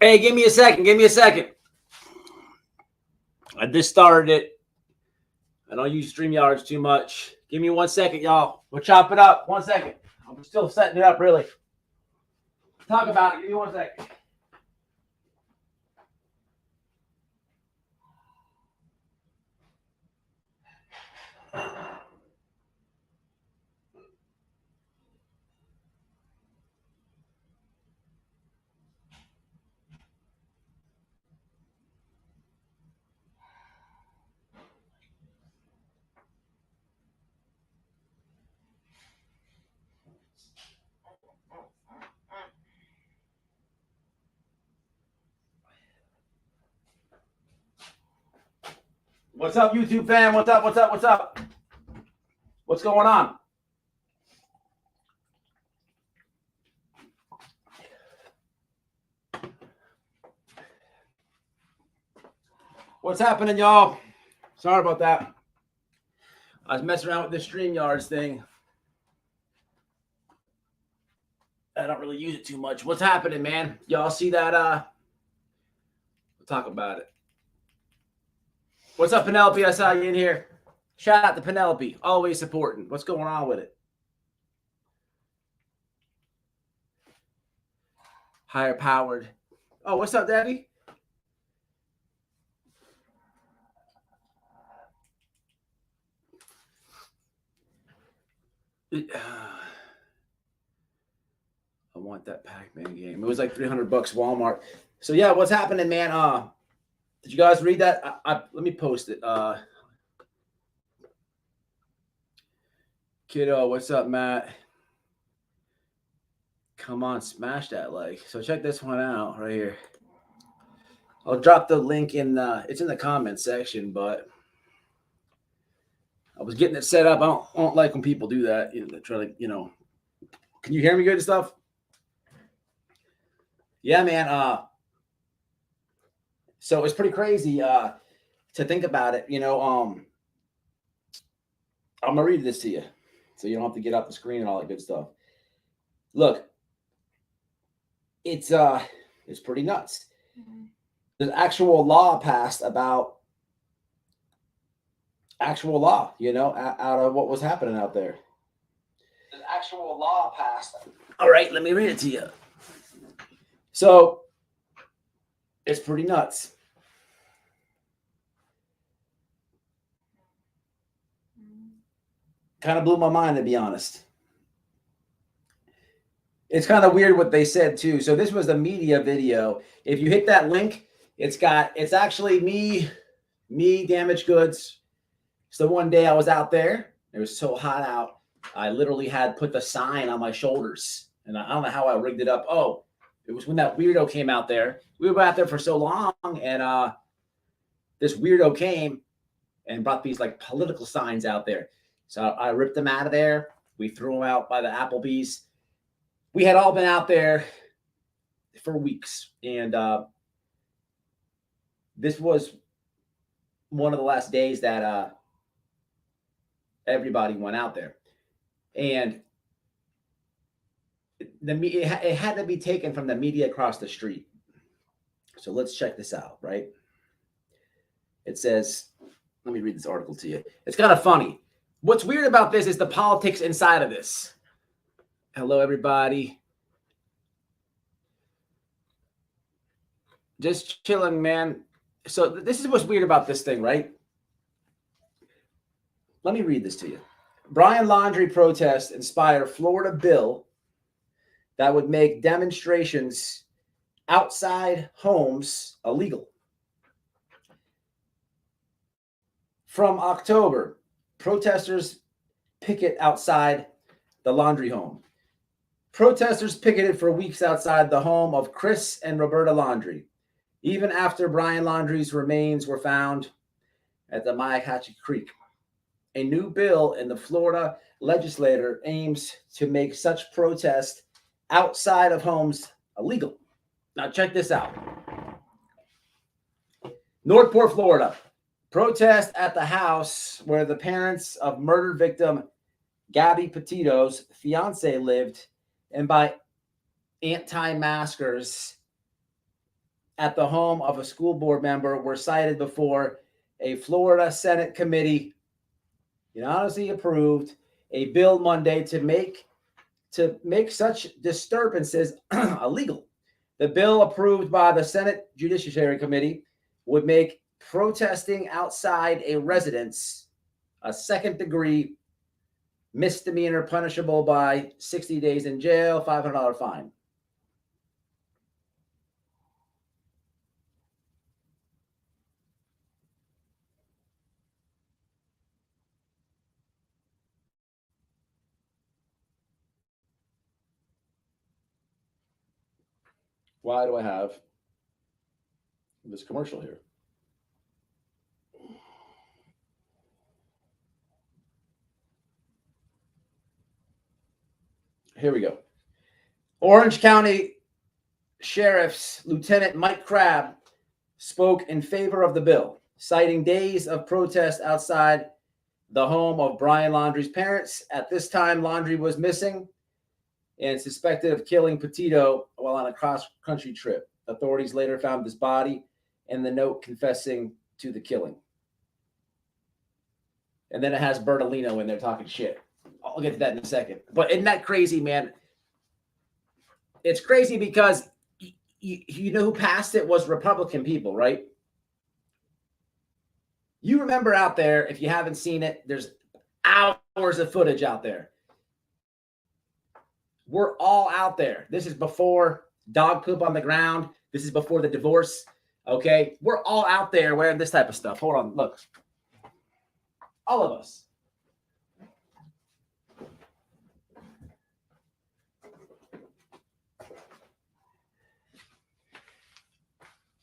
Hey, give me a second. Give me a second. I just started it. I don't use StreamYards too much. Give me 1 second, y'all. We'll chop it up. 1 second. I'm still setting it up, really. Talk about it. Give me 1 second. What's up, YouTube fam? What's up? What's up? What's up? What's going on? What's happening, y'all? Sorry about that. I was messing around with this StreamYards thing. I don't really use it too much. What's happening, man? Y'all see that? We'll talk about it. What's up, Penelope? I saw you in here. Shout out to Penelope. Always supporting. What's going on with it? Higher powered. Oh, what's up, Debbie? I want that Pac-Man game. It was like $300 Walmart. So yeah, what's happening, man? Did you guys read that? Let me post it. Kiddo, what's up, Matt? Come on, smash that like. So check this one out right here. I'll drop the link in. It's in the comments section, but I was getting it set up. I don't like when people do that. You know, try to, Can you hear me good and stuff? Yeah, man. So it's pretty crazy to think about it. I'm gonna read this to you, so you don't have to get off the screen and all that good stuff. Look, it's pretty nuts. Mm-hmm. There's actual law passed about actual law, out of what was happening out there. There's actual law passed. All right, let me read it to you. So it's pretty nuts. Kind of blew my mind, to be honest. It's kind of weird what they said too. So this was the media video. If you hit that link, it's actually me, Damaged Goods. So one day I was out there. It was so hot out. I literally had put the sign on my shoulders, and I don't know how I rigged it up. Oh, it was when that weirdo came out there. We were out there for so long, and this weirdo came and brought these like political signs out there. So I ripped them out of there. We threw them out by the Applebee's. We had all been out there for weeks, and this was one of the last days that everybody went out there, and it had to be taken from the media across the street. So let's check this out, right? It says, let me read this article to you. It's kind of funny. What's weird about this is the politics inside of this. Hello, everybody. Just chilling, man. So this is what's weird about this thing, right? Let me read this to you. Brian Laundrie protests inspire Florida bill that would make demonstrations outside homes illegal. From October, protesters picket outside the Laundrie home. Protesters picketed for weeks outside the home of Chris and Roberta Laundrie, even after Brian Laundrie's remains were found at the Myakatchee Creek. A new bill in the Florida legislature aims to make such protest outside of homes illegal. Now check this out. Northport, Florida. Protest at the house where the parents of murder victim Gabby Petito's fiance lived, and by anti-maskers at the home of a school board member were cited before a Florida Senate committee unanimously approved a bill Monday to make such disturbances illegal. The bill approved by the Senate Judiciary Committee would make protesting outside a residence a second-degree misdemeanor punishable by 60 days in jail, $500 fine. Why do I have this commercial here? Here we go. Orange County Sheriff's Lieutenant Mike Crabb spoke in favor of the bill, citing days of protest outside the home of Brian Laundrie's parents. At this time, Laundrie was missing and suspected of killing Petito while on a cross-country trip. Authorities later found his body and the note confessing to the killing. And then it has Bertolino in there talking shit. I'll get to that in a second. But isn't that crazy, man? It's crazy because you know who passed it was Republican people, right? You remember out there, if you haven't seen it, there's hours of footage out there. We're all out there. This is before dog poop on the ground. This is before the divorce. Okay. We're all out there wearing this type of stuff. Hold on. Look. All of us.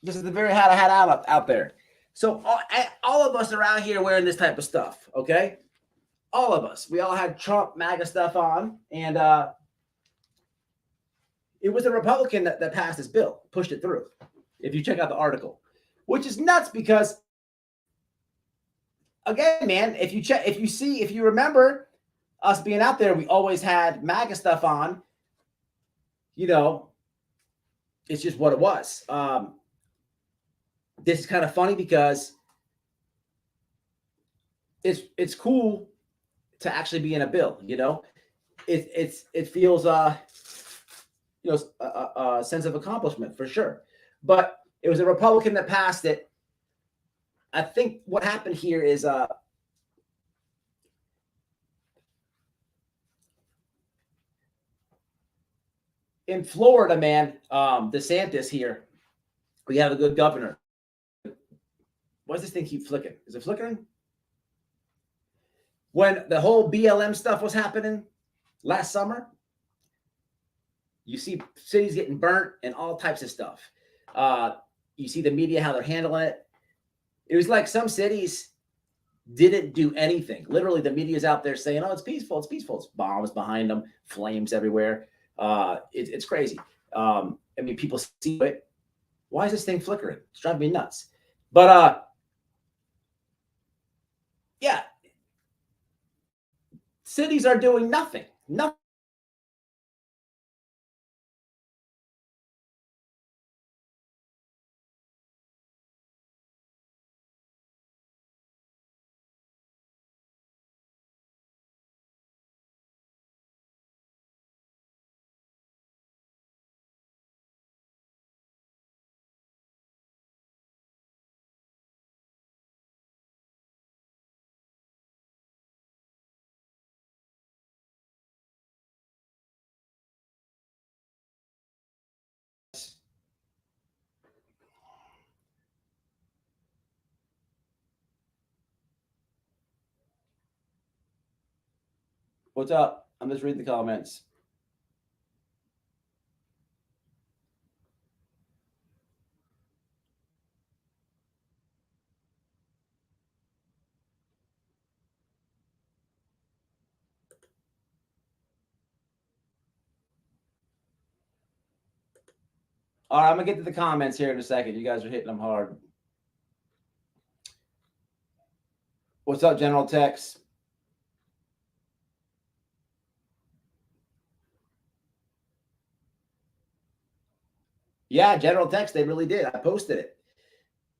This is the very hat I had out there. So all of us are out here wearing this type of stuff. Okay. All of us. We all had Trump MAGA stuff on. And it was a Republican that passed this bill, pushed it through. If you check out the article, which is nuts because, again, man, if you remember us being out there, we always had MAGA stuff on. You know, it's just what it was. This is kind of funny because it's cool to actually be in a bill. You know, it feels a sense of accomplishment for sure. But it was a Republican that passed it. I think what happened here is in Florida, man, DeSantis here, we have a good governor. Why does this thing keep flicking? Is it flickering? When the whole BLM stuff was happening last summer, you see cities getting burnt and all types of stuff. You see the media, how they're handling it. It was like some cities didn't do anything. Literally, the media's out there saying, oh, it's peaceful. It's peaceful. It's bombs behind them, flames everywhere. It's crazy. I mean, people see it. Why is this thing flickering? It's driving me nuts. But yeah, cities are doing nothing. Nothing. What's up? I'm just reading the comments. All right, I'm going to get to the comments here in a second. You guys are hitting them hard. What's up, General Tex? Yeah, general text, they really did. I posted it.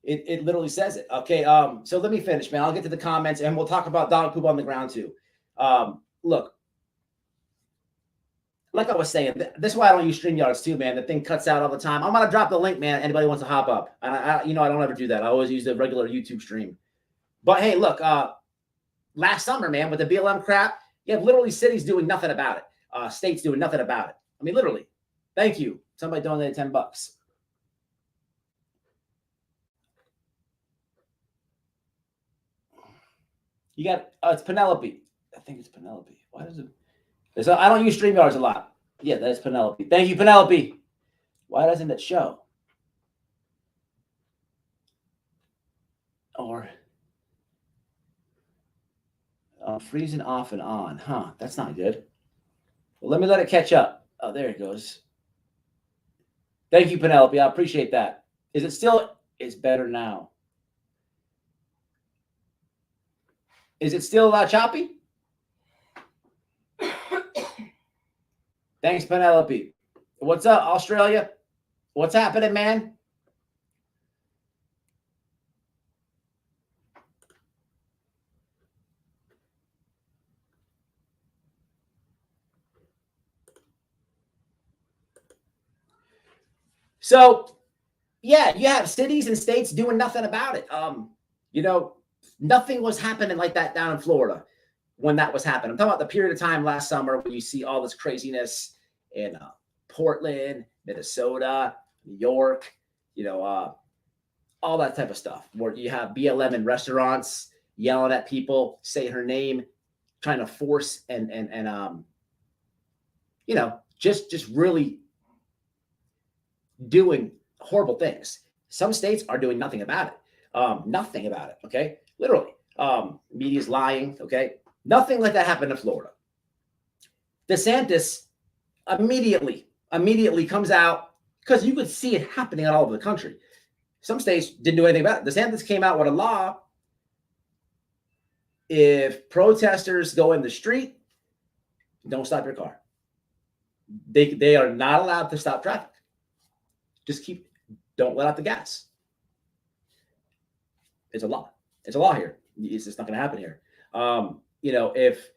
It literally says it. Okay, so let me finish, man. I'll get to the comments and we'll talk about dog poop on the ground too. Look, like I was saying, this is why I don't use StreamYards too, man. The thing cuts out all the time. I'm gonna drop the link, man. Anybody wants to hop up. And I don't ever do that. I always use the regular YouTube stream. But hey, look, last summer, man, with the BLM crap, you have literally cities doing nothing about it. States doing nothing about it. I mean, literally. Thank you. Somebody donated $10. You got it's Penelope. I think it's Penelope. Why does it? So I don't use StreamYards a lot. Yeah, that's Penelope. Thank you, Penelope. Why doesn't it show? Or freezing off and on. Huh, that's not good. Well, let me let it catch up. Oh, there it goes. Thank you, Penelope. I appreciate that. Is it still? It's better now. Is it still choppy? Thanks, Penelope. What's up, Australia? What's happening, man? So, yeah, you have cities and states doing nothing about it. Nothing was happening like that down in Florida when that was happening. I'm talking about the period of time last summer when you see all this craziness in Portland, Minnesota, New York, all that type of stuff, where you have BLM in restaurants yelling at people, say her name, trying to force and just really doing horrible things. Some states are doing nothing about it. Nothing about it. Okay. Literally. Media's lying. Okay. Nothing like that happened in Florida. DeSantis immediately comes out because you could see it happening all over the country. Some states didn't do anything about it. DeSantis came out with a law. If protesters go in the street, don't stop your car. They are not allowed to stop traffic. Just don't let out the gas. It's a law. It's a law here. It's just not going to happen here. If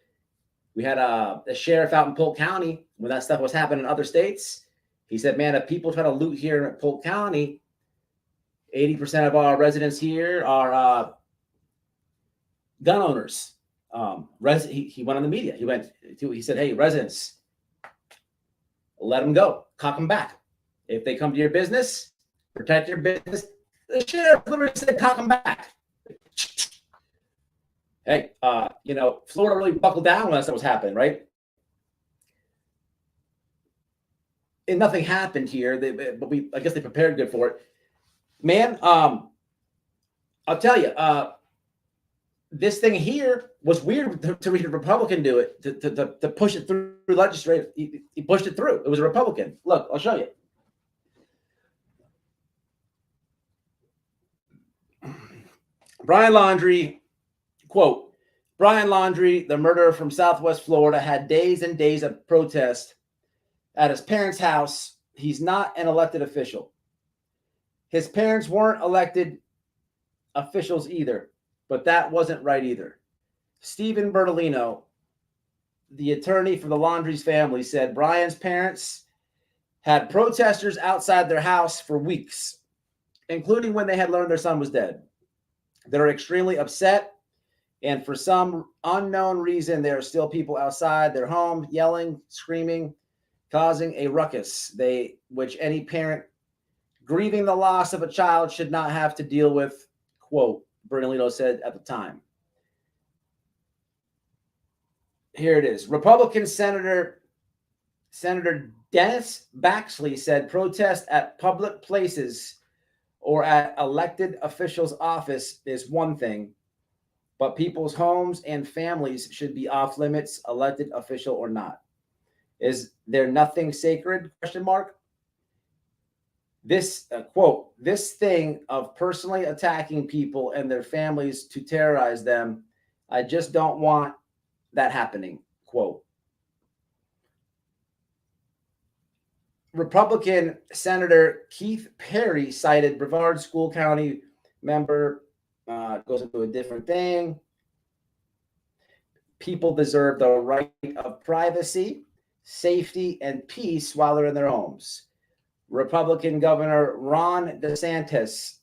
we had a sheriff out in Polk County when that stuff was happening in other states, he said, man, if people try to loot here in Polk County, 80% of our residents here are gun owners. He went on the media. He said, hey, residents, let them go. Cock them back. If they come to your business, protect your business. The sheriff literally said, cock them back. Hey, Florida really buckled down when that stuff was happening, right? And nothing happened here, but I guess they prepared good for it. Man, I'll tell you, this thing here was weird to read a Republican do it, to push it through legislative. He pushed it through. It was a Republican. Look, I'll show you. Brian Laundrie, quote, Brian Laundrie, the murderer from Southwest Florida, had days and days of protest at his parents' house. He's not an elected official. His parents weren't elected officials either, but that wasn't right either. Stephen Bertolino, the attorney for the Laundrie's family, said Brian's parents had protesters outside their house for weeks, including when they had learned their son was dead. They're extremely upset, and for some unknown reason, there are still people outside their home yelling, screaming, causing a ruckus, which any parent grieving the loss of a child should not have to deal with, quote, Bernardino said at the time. Here it is. Republican Senator Dennis Baxley said protest at public places or at elected officials' office is one thing, but people's homes and families should be off limits, elected official or not. Is there nothing sacred? Question mark. This quote, this thing of personally attacking people and their families to terrorize them, I just don't want that happening. Quote. Republican Senator Keith Perry cited Brevard School County member, goes into a different thing. People deserve the right of privacy, safety, and peace while they're in their homes. Republican Governor Ron DeSantis'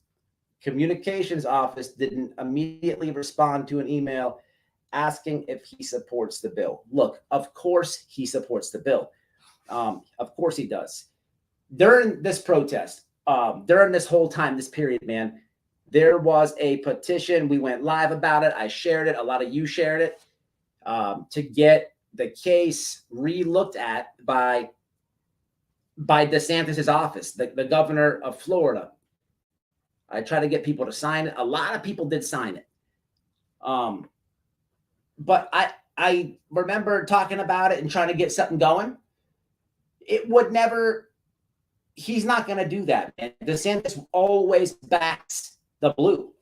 communications office didn't immediately respond to an email asking if he supports the bill. Look, of course he supports the bill. Of course he does. During this protest, during this whole time, this period, man, there was a petition. We went live about it. I shared it. A lot of you shared it, to get the case re-looked at by DeSantis' office, the governor of Florida. I tried to get people to sign it. A lot of people did sign it. But I remember talking about it and trying to get something going. It would never, he's not going to do that, man. DeSantis always backs the blue.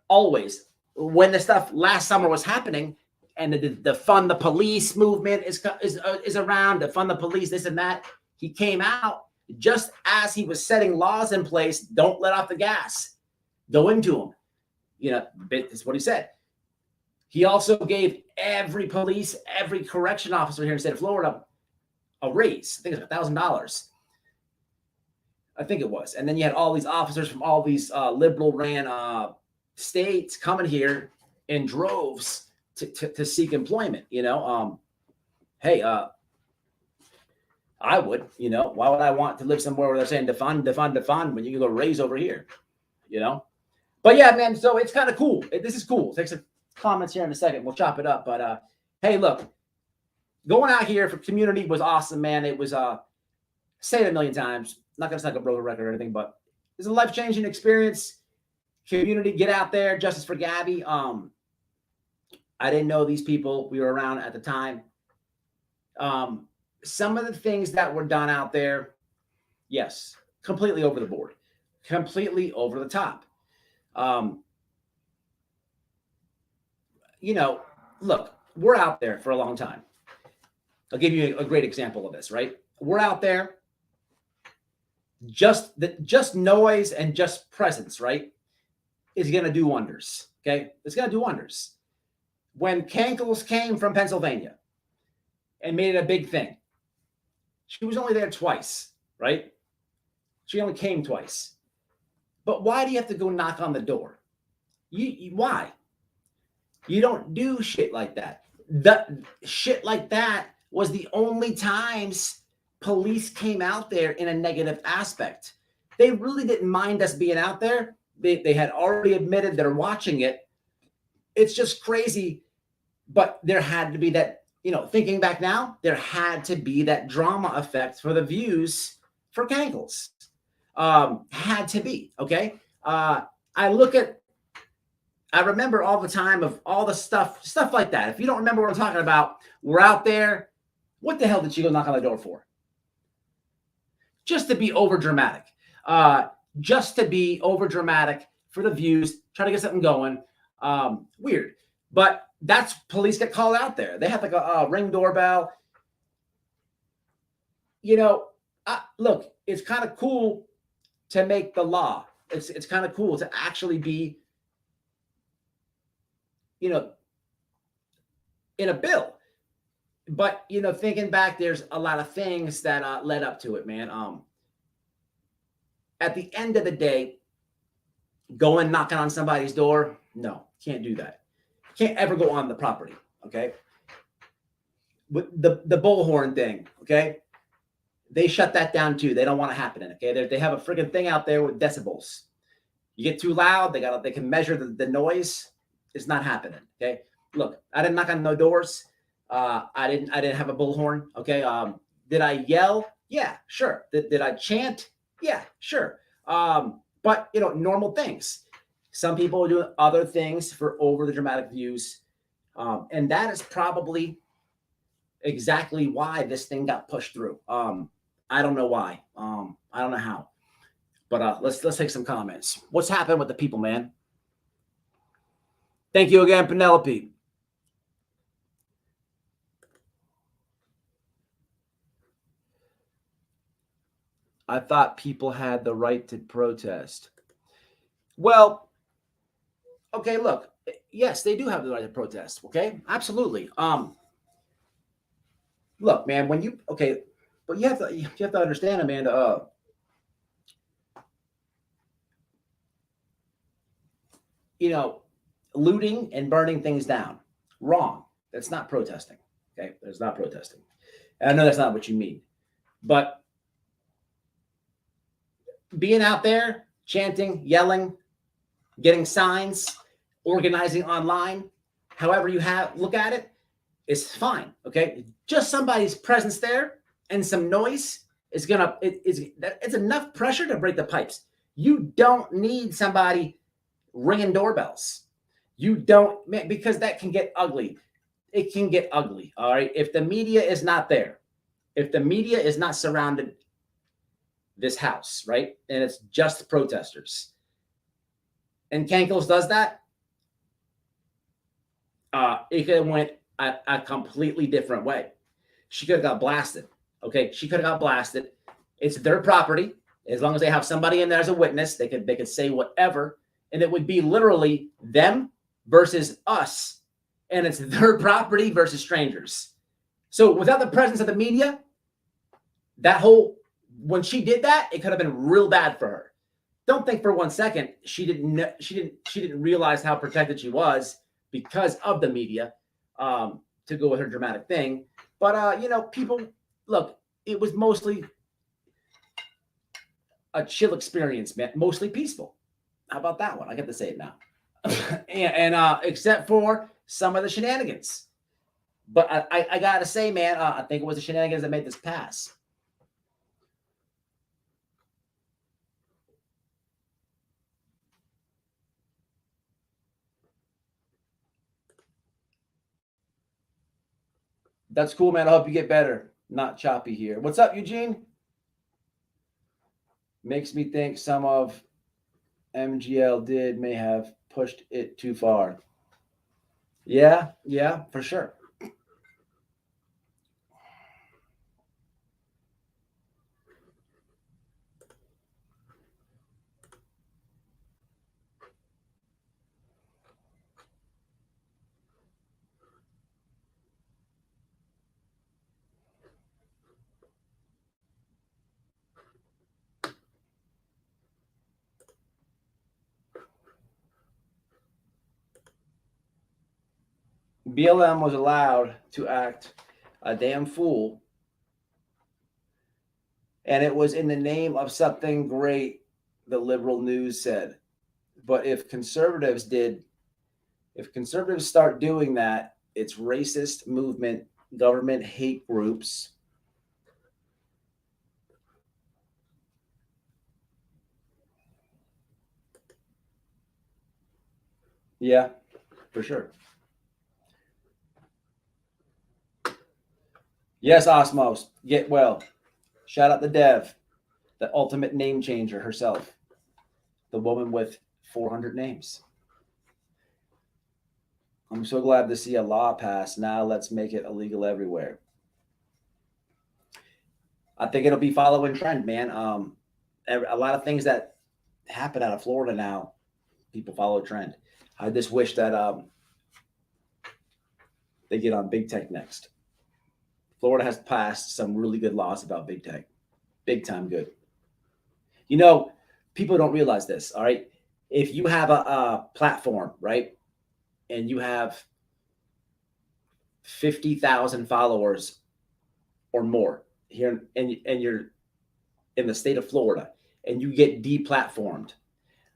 Always. When the stuff last summer was happening and the fund the police movement is around, to fund the police, this and that, he came out just as he was setting laws in place. Don't let off the gas. Go into them. You know, that's what he said. He also gave every police, every correction officer here in the state of Florida a raise. I think it was $1,000. I think it was. And then you had all these officers from all these liberal ran states coming here in droves to seek employment. You know, hey, I would, you know, why would I want to live somewhere where they're saying defund when you can go raise over here, you know? But yeah, man, so it's kind of cool. This is cool. Take some comments here in a second. We'll chop it up. But hey, look, going out here for community was awesome, man. It was, say it a million times, not going to sound like a broken record or anything, but it's a life-changing experience. Community, get out there. Justice for Gabby. I didn't know these people. We were around at the time. Some of the things that were done out there, yes, completely over the board, completely over the top. You know, look, we're out there for a long time. I'll give you a great example of this, right? We're out there. Just noise and just presence, right, is going to do wonders. Okay, it's going to do wonders. When Kankles came from Pennsylvania and made it a big thing, she was only there twice, right? She only came twice. But why do you have to go knock on the door? Why? You don't do shit like that. The shit like that was the only times police came out there in a negative aspect. They really didn't mind us being out there. They had already admitted they're watching it. It's just crazy. But there had to be that, you know, thinking back now, there had to be that drama effect for the views for Kankles. Had to be, okay? I remember all the time of all the stuff like that. If you don't remember what I'm talking about, we're out there. What the hell did she go knock on the door for? Just to be over dramatic. Just to be over dramatic for the views, try to get something going. Weird. But that's, police get called out there. They have like a ring doorbell. You know, look, it's kind of cool to make the law. It's kind of cool to actually be, you know, in a bill. But, you know, thinking back, there's a lot of things that led up to it, man. At the end of the day, going knocking on somebody's door, no, can't do that. Can't ever go on the property, okay? With the bullhorn thing, okay? They shut that down too. They don't want it happening, okay? They have a freaking thing out there with decibels. You get too loud, they can measure the noise. It's not happening, okay? Look, I didn't knock on no doors. I didn't have a bullhorn, okay? Did I yell? Yeah, sure. Did I chant? Yeah, sure. But, you know, normal things. Some people are doing other things for over the dramatic views. And that is probably exactly why this thing got pushed through. I don't know why. I don't know how. But let's take some comments. What's happened with the people, man? Thank you again, Penelope. I thought people had the right to protest. Well, okay, look, yes, they do have the right to protest. Okay, absolutely. Look, man, when you okay, but you have to understand, Amanda. You know, looting and burning things down, wrong. That's not protesting. Okay, that's not protesting. And I know that's not what you mean, but being out there, chanting, yelling, getting signs, organizing online, however you have look at it, is fine. Okay, just somebody's presence there and some noise is gonna it's enough pressure to break the pipes. You don't need somebody ringing doorbells. You don't, because that can get ugly. It can get ugly. All right, if the media is not there, if the media is not surrounded this house, right, and it's just protesters, and Kankles does that, it could have went a completely different way. She could have got blasted. Okay, she could have got blasted. It's their property. As long as they have somebody in there as a witness, they could say whatever, and it would be literally them versus us, and it's their property versus strangers. So without the presence of the media, when she did that, it could have been real bad for her. Don't think for 1 second she didn't realize how protected she was because of the media, to go with her dramatic thing. But people, look, it was mostly a chill experience, man. Mostly peaceful. How about that one? I get to say it now. and except for some of the shenanigans. But I gotta say, man, I think it was the shenanigans that made this pass. That's cool, man. I hope you get better. Not choppy here. What's up, Eugene? Makes me think some of MGL may have pushed it too far. Yeah, for sure. BLM was allowed to act a damn fool, and it was in the name of something great, the liberal news said. But if conservatives start doing that, it's racist movement, government hate groups. Yeah, for sure. Yes, Osmos, get well. Shout out the Dev, the ultimate name changer herself, the woman with 400 names. I'm so glad to see a law pass. Now let's make it illegal everywhere. I think it'll be following trend, man. A lot of things that happen out of Florida now, people follow trend. I just wish that they get on big tech next. Florida has passed some really good laws about big tech, big time good. People don't realize this. All right, if you have a platform, right, and you have 50,000 followers or more here, and you're in the state of Florida, and you get deplatformed,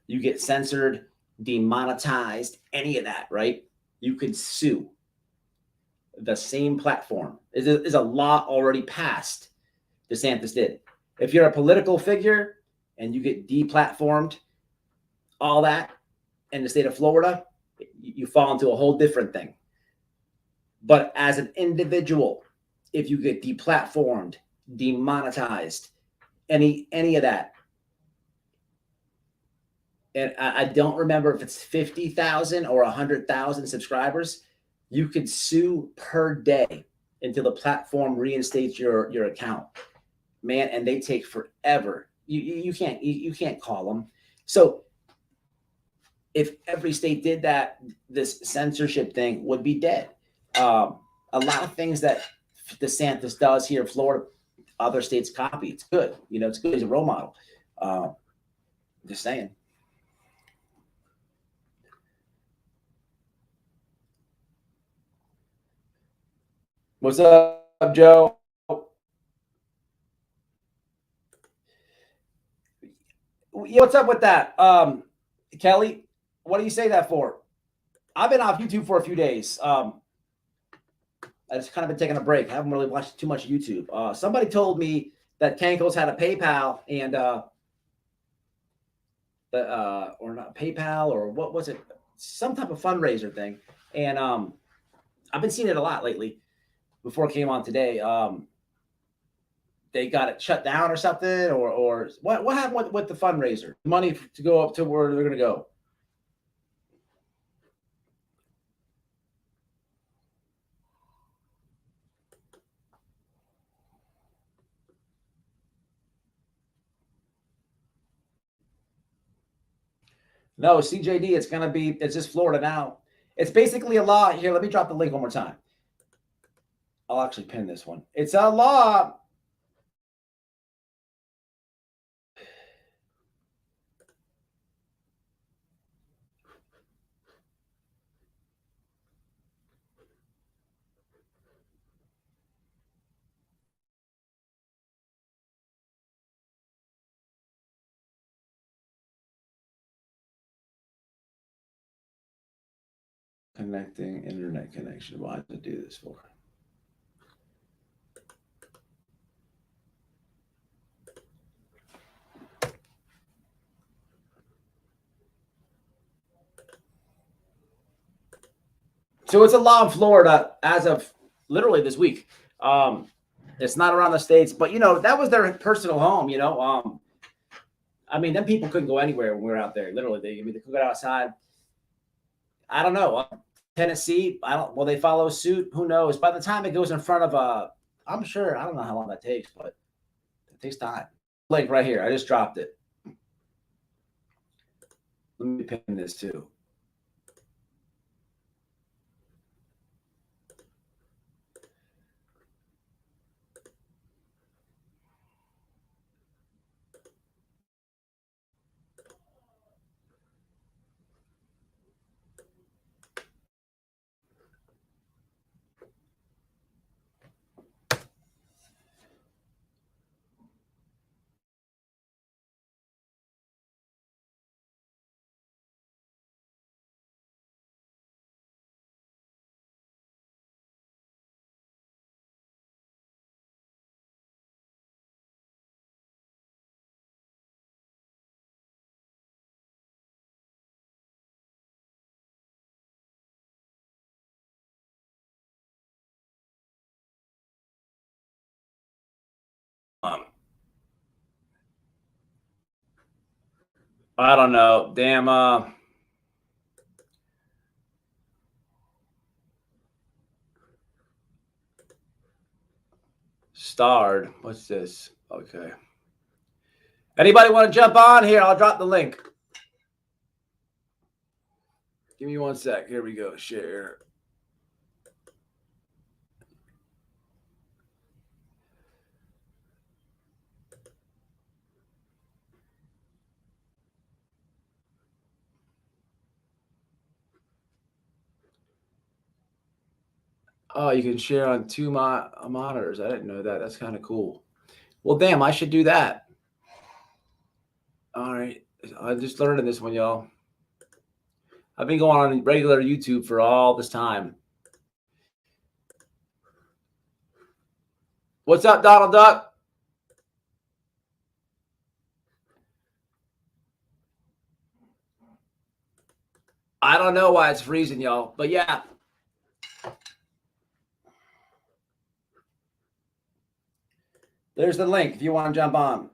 you get censored, demonetized, any of that, right? You can sue the same platform. Is a law already passed. DeSantis did. If you're a political figure and you get deplatformed, all that in the state of Florida, you fall into a whole different thing. But as an individual, if you get deplatformed, demonetized, any of that, and I don't remember if it's 50,000 or 100,000 subscribers, you could sue per day until the platform reinstates your account. man, and they take forever. You can't call them. So if every state did that, this censorship thing would be dead. A lot of things that DeSantis does here in Florida, other states copy. It's good. It's good. He's a role model. Just saying. What's up, Joe? What's up with that? Kelly, what do you say that for? I've been off YouTube for a few days. I just kind of been taking a break. I haven't really watched too much YouTube. Somebody told me that Kanko's had a PayPal and or not PayPal, or what was it? Some type of fundraiser thing. And I've been seeing it a lot lately. Before it came on today, they got it shut down or something, or what happened with the fundraiser? Money to go up to where they're going to go. No, CJD, it's just Florida now. It's basically a law. Here, let me drop the link one more time. I'll actually pin this one. It's a law. Connecting internet connection. Why did I do this for? So it's a law in Florida as of literally this week. It's not around the states, but that was their personal home. I mean, then people couldn't go anywhere when we were out there. Literally, they could go outside. I don't know. Tennessee, will they follow suit? Who knows? By the time it goes in front of I'm sure, I don't know how long that takes, but it takes time. Link right here. I just dropped it. Let me pin this too. I don't know. Damn. Starred. What's this? Okay. Anybody want to jump on here? I'll drop the link. Give me 1 sec. Here we go. Share. Oh, you can share on two monitors. I didn't know that. That's kind of cool. Well, damn, I should do that. All right. I'm just learning this one, y'all. I've been going on regular YouTube for all this time. What's up, Donald Duck? I don't know why it's freezing, y'all, but yeah. There's the link if you want to jump on.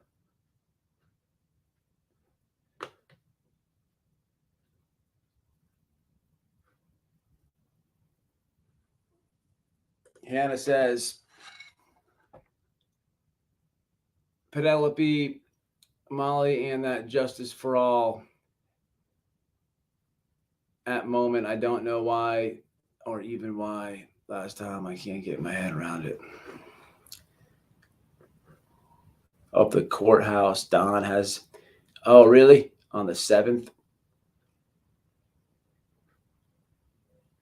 Hannah says, Penelope, Molly, and that Justice for All at moment. I don't know why or even why last time. I can't get my head around it. Up the courthouse, Don has, oh, really? On the 7th?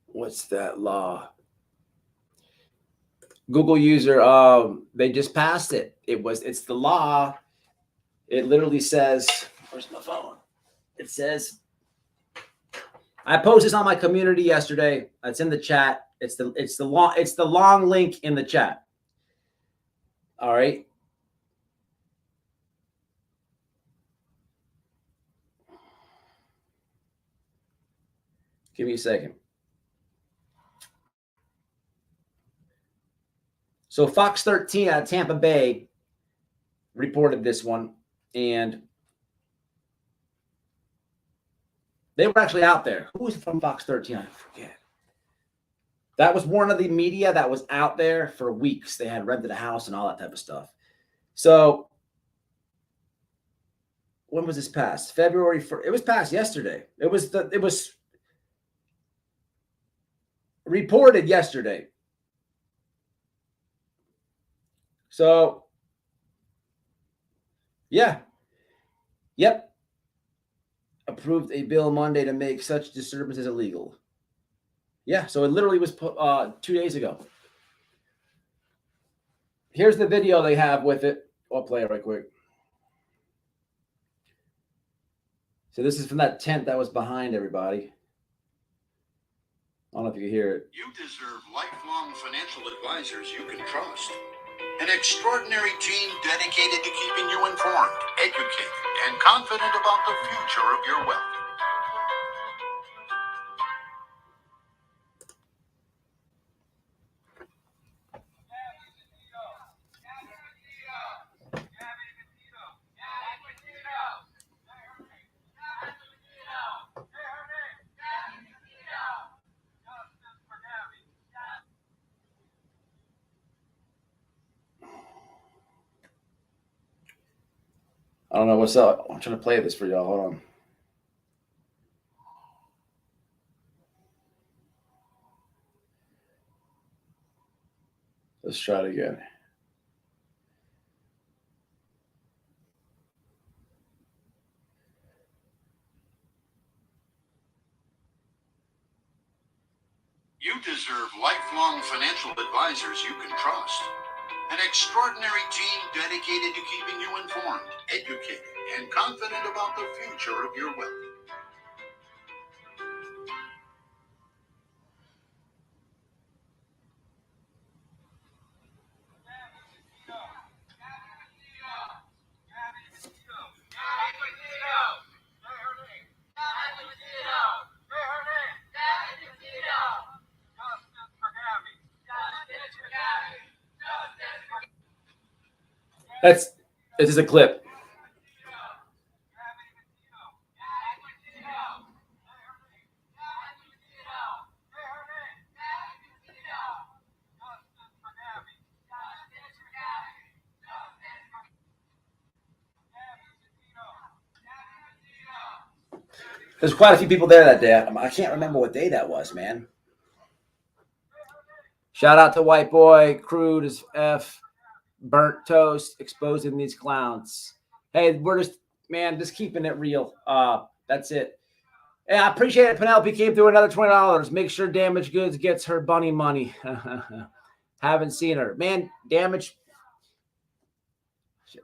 What's that law? Google user, they just passed it. It's the law. It literally says, where's my phone? It says, I posted this on my community yesterday. It's in the chat. It's the long link in the chat. All right. Give me a second. So Fox 13 out of Tampa Bay reported this one, and they were actually out there. Who was from Fox 13? I forget. That was one of the media that was out there for weeks. They had rented a house and all that type of stuff. So when was this passed? February 1st. It was passed yesterday. It was reported yesterday. So, yeah. Yep. Approved a bill Monday to make such disturbances illegal. Yeah, so it literally was put 2 days ago. Here's the video they have with it. I'll play it right quick. So this is from that tent that was behind everybody. I don't know if you can hear it. You deserve lifelong financial advisors you can trust. An extraordinary team dedicated to keeping you informed, educated, and confident about the future of your wealth. I don't know what's up. I'm trying to play this for y'all. Hold on. Let's try it again. You deserve lifelong financial advisors you can trust. An extraordinary team dedicated to keeping you informed, educated, and confident about the future of your wealth. This is a clip. There's quite a few people there that day. I can't remember what day that was, man. Shout out to White Boy, Crude as F, Burnt Toast, exposing these clowns. Hey, we're just keeping it real. That's it. Hey, I appreciate it. Penelope came through another $20. Make sure Damaged Goods gets her bunny money. Haven't seen her. Man, Damaged.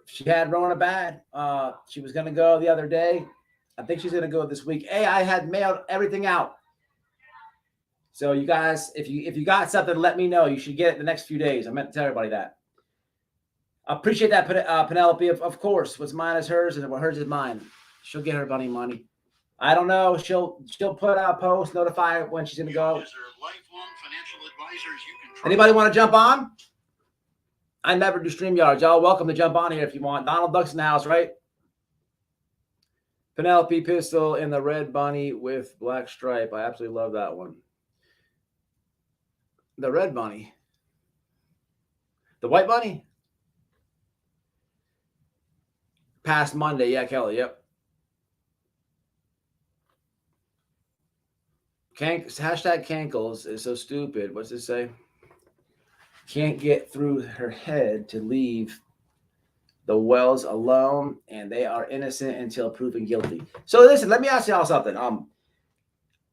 She had Rona bad. She was going to go the other day. I think she's going to go this week. Hey, I had mailed everything out. So you guys, if you got something, let me know. You should get it the next few days. I meant to tell everybody that. I appreciate that, Penelope. Of course, what's mine is hers, and what hers is mine. She'll get her bunny money. I don't know. She'll put out posts, notify when she's going to go. Anybody want to jump on? I never do StreamYards. Y'all welcome to jump on here if you want. Donald Duck's in the house, right? Penelope Pistol and the red bunny with black stripe. I absolutely love that one. The red bunny. The white bunny? past Monday. Yeah, Kelly. Yep. Hashtag Cankles is so stupid. What's it say? Can't get through her head to leave the Wells alone, and they are innocent until proven guilty. So listen, let me ask y'all something.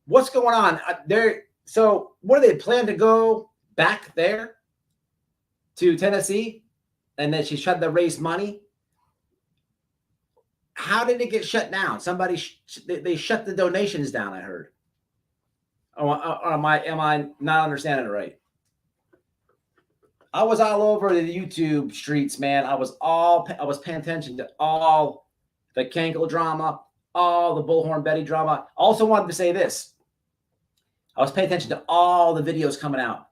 What's going on there? So what do they plan to go back there to Tennessee, and then she's trying to raise money? How did it get shut down? Somebody they shut the donations down. I heard. Or am I not understanding it right? I was all over the YouTube streets, man. I was paying attention to all the Cankle drama, all the Bullhorn Betty drama. Also wanted to say this. I was paying attention to all the videos coming out.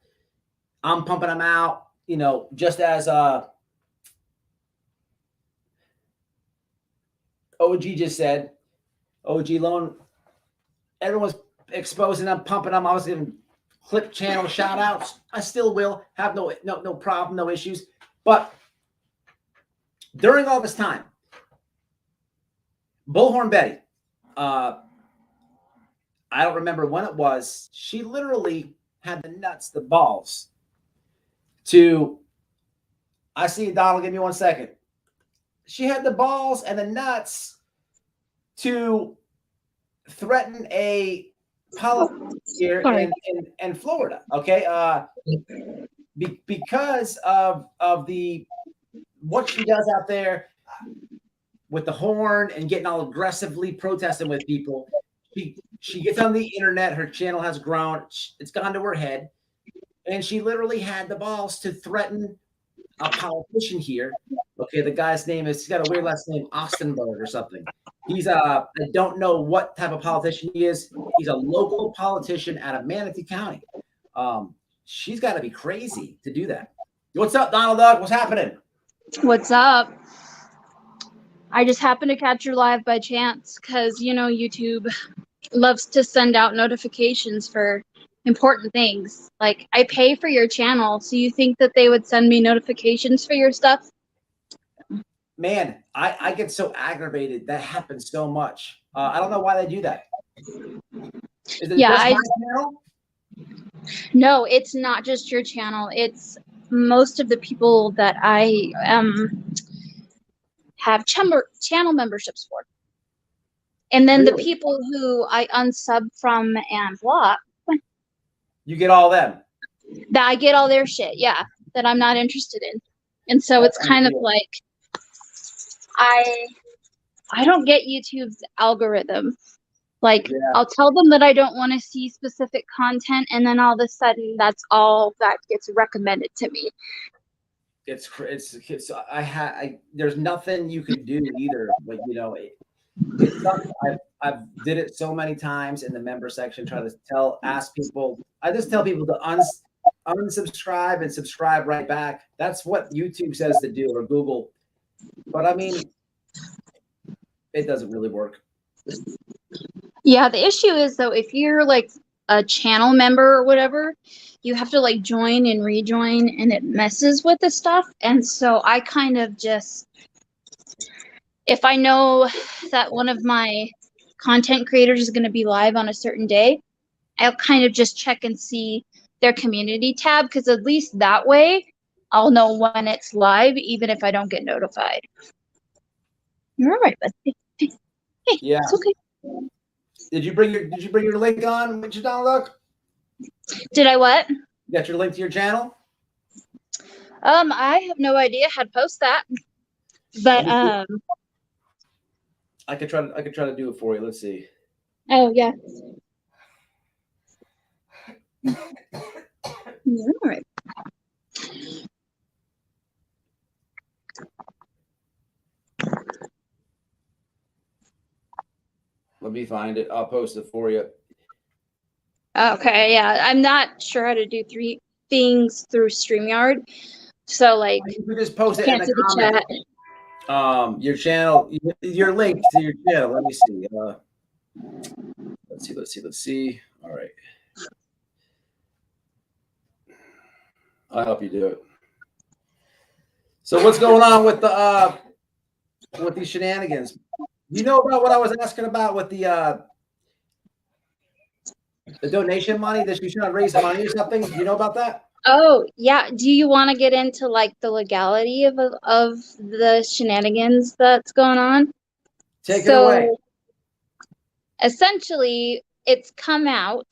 I'm pumping them out, you know, just as OG just said. OG Loan, everyone's exposing them, pumping them. I was giving clip channel shout outs. I still will have no problem, no issues. But during all this time, Bullhorn Betty, I don't remember when it was, she literally had the nuts, the balls to, I see Donald, give me 1 second. She had the balls and the nuts to threaten a politics here in Florida, okay? Because of the what she does out there with the horn and getting all aggressively protesting with people. She gets on the internet. Her channel has grown. It's gone to her head, and she literally had the balls to threaten a politician here. Okay, the guy's name is, he's got a weird last name, Ostenberg or something. He's I don't know what type of politician he is. He's a local politician out of Manatee County. She's got to be crazy to do that. What's up, Donald Duck? What's happening? What's up? I just happened to catch your live by chance because, you know, YouTube loves to send out notifications for important things. Like, I pay for your channel, so you think that they would send me notifications for your stuff? Man, I get so aggravated. That happens so much. I don't know why they do that. Is it just my channel? No, it's not just your channel. It's most of the people that I have channel memberships for. And then the people who I unsub from and block. You get all them. That I get all their shit, yeah, that I'm not interested in. And so it's kind of like I don't get YouTube's algorithm. Like, I'll tell them that I don't want to see specific content, and then all of a sudden that's all that gets recommended to me. There's nothing you can do either. But you know, I've did it so many times in the member section, try to ask people. I just tell people to unsubscribe and subscribe right back. That's what YouTube says to do, or Google. But I mean, it doesn't really work. Yeah, the issue is, though, if you're like a channel member or whatever, you have to like join and rejoin, and it messes with the stuff. And so I kind of just, if I know that one of my content creators is going to be live on a certain day, I'll kind of just check and see their community tab, because at least that way I'll know when it's live, even if I don't get notified. You're all right, buddy. Hey, yeah, it's okay. Did you bring your link on with your download? Did I what? You got your link to your channel? I have no idea how to post that. But I could try to do it for you. Let's see. Oh yeah. You're all right. Let me find it. I'll post it for you. Okay, yeah. I'm not sure how to do 3 things through StreamYard. So like, you can just post it can't in see the the comment. Your channel, your link to your channel. Let me see. Let's see. All right. I'll help you do it. So what's going on with the with these shenanigans. You know about what I was asking about with the donation money that she's trying to raise money or something? Do you know about that? Oh, yeah. Do you want to get into like the legality of the shenanigans that's going on? Take it away. Essentially, it's come out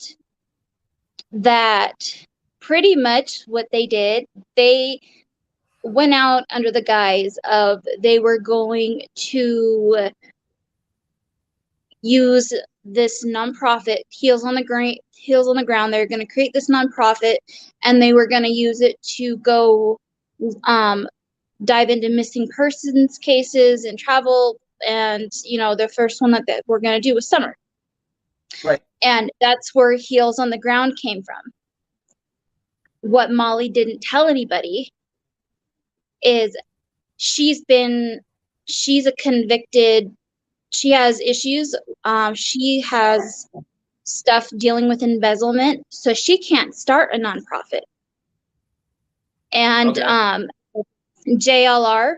that pretty much what they did, they went out under the guise of they were going to use this nonprofit, Heels on the Ground. They're going to create this nonprofit, and they were going to use it to go dive into missing persons cases and travel. And the first one that we're going to do was Summer. Right. And that's where Heels on the Ground came from. What Molly didn't tell anybody is she's a convicted, she has issues. She has stuff dealing with embezzlement, so she can't start a nonprofit. And JLR,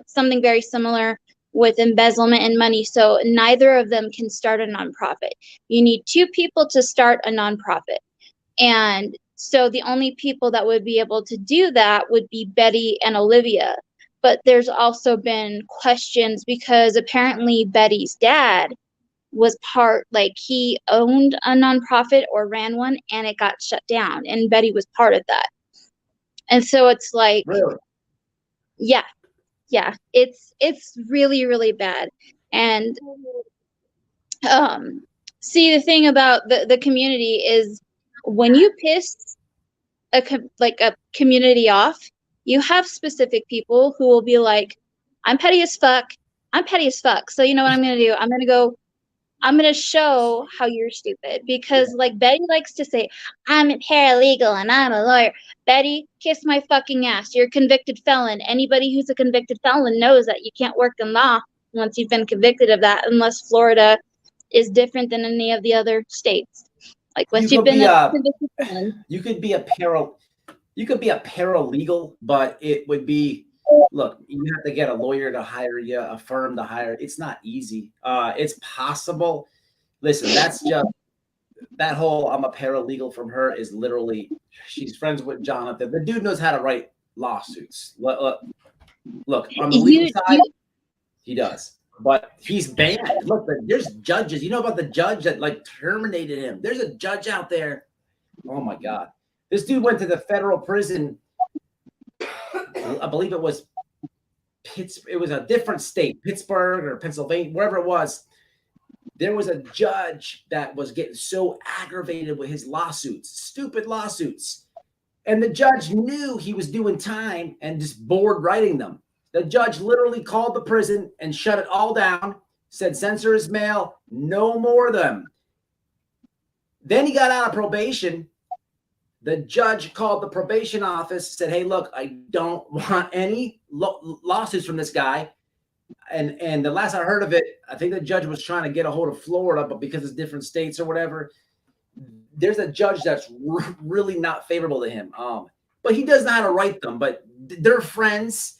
something very similar with embezzlement and money. So neither of them can start a nonprofit. You need two people to start a nonprofit. And so the only people that would be able to do that would be Betty and Olivia. But there's also been questions because apparently Betty's dad was he owned a nonprofit or ran one, and it got shut down, and Betty was part of that. And so it's like, really? Yeah, it's really, really bad. And see, the thing about the community is when you piss a community off, you have specific people who will be like, I'm petty as fuck. So you know what I'm going to do? I'm going to show how you're stupid, because like Betty likes to say, I'm a paralegal and I'm a lawyer. Betty, kiss my fucking ass. You're a convicted felon. Anybody who's a convicted felon knows that you can't work in law once you've been convicted of that, unless Florida is different than any of the other states. Like once you've been a convicted felon. You could be a paralegal, but it would be, look, you have to get a lawyer to hire you, a firm to hire. It's not easy. It's possible. Listen, that's just that whole I'm a paralegal from her is literally, she's friends with Jonathan. The dude knows how to write lawsuits. Look on the legal side, he does. But he's banned. Look, there's judges. You know about the judge that like terminated him? There's a judge out there. Oh my God. This dude went to the federal prison. I believe it was Pittsburgh. It was a different state, Pittsburgh or Pennsylvania, wherever it was. There was a judge that was getting so aggravated with his lawsuits, stupid lawsuits. And the judge knew he was doing time and just bored writing them. The judge literally called the prison and shut it all down, said censor his mail, no more of them. Then he got out of probation. The judge called the probation office, said, hey, look, I don't want any lawsuits from this guy. And the last I heard of it, I think the judge was trying to get a hold of Florida, but because it's different states or whatever, there's a judge that's really not favorable to him. But he does know how to write them, but they're friends.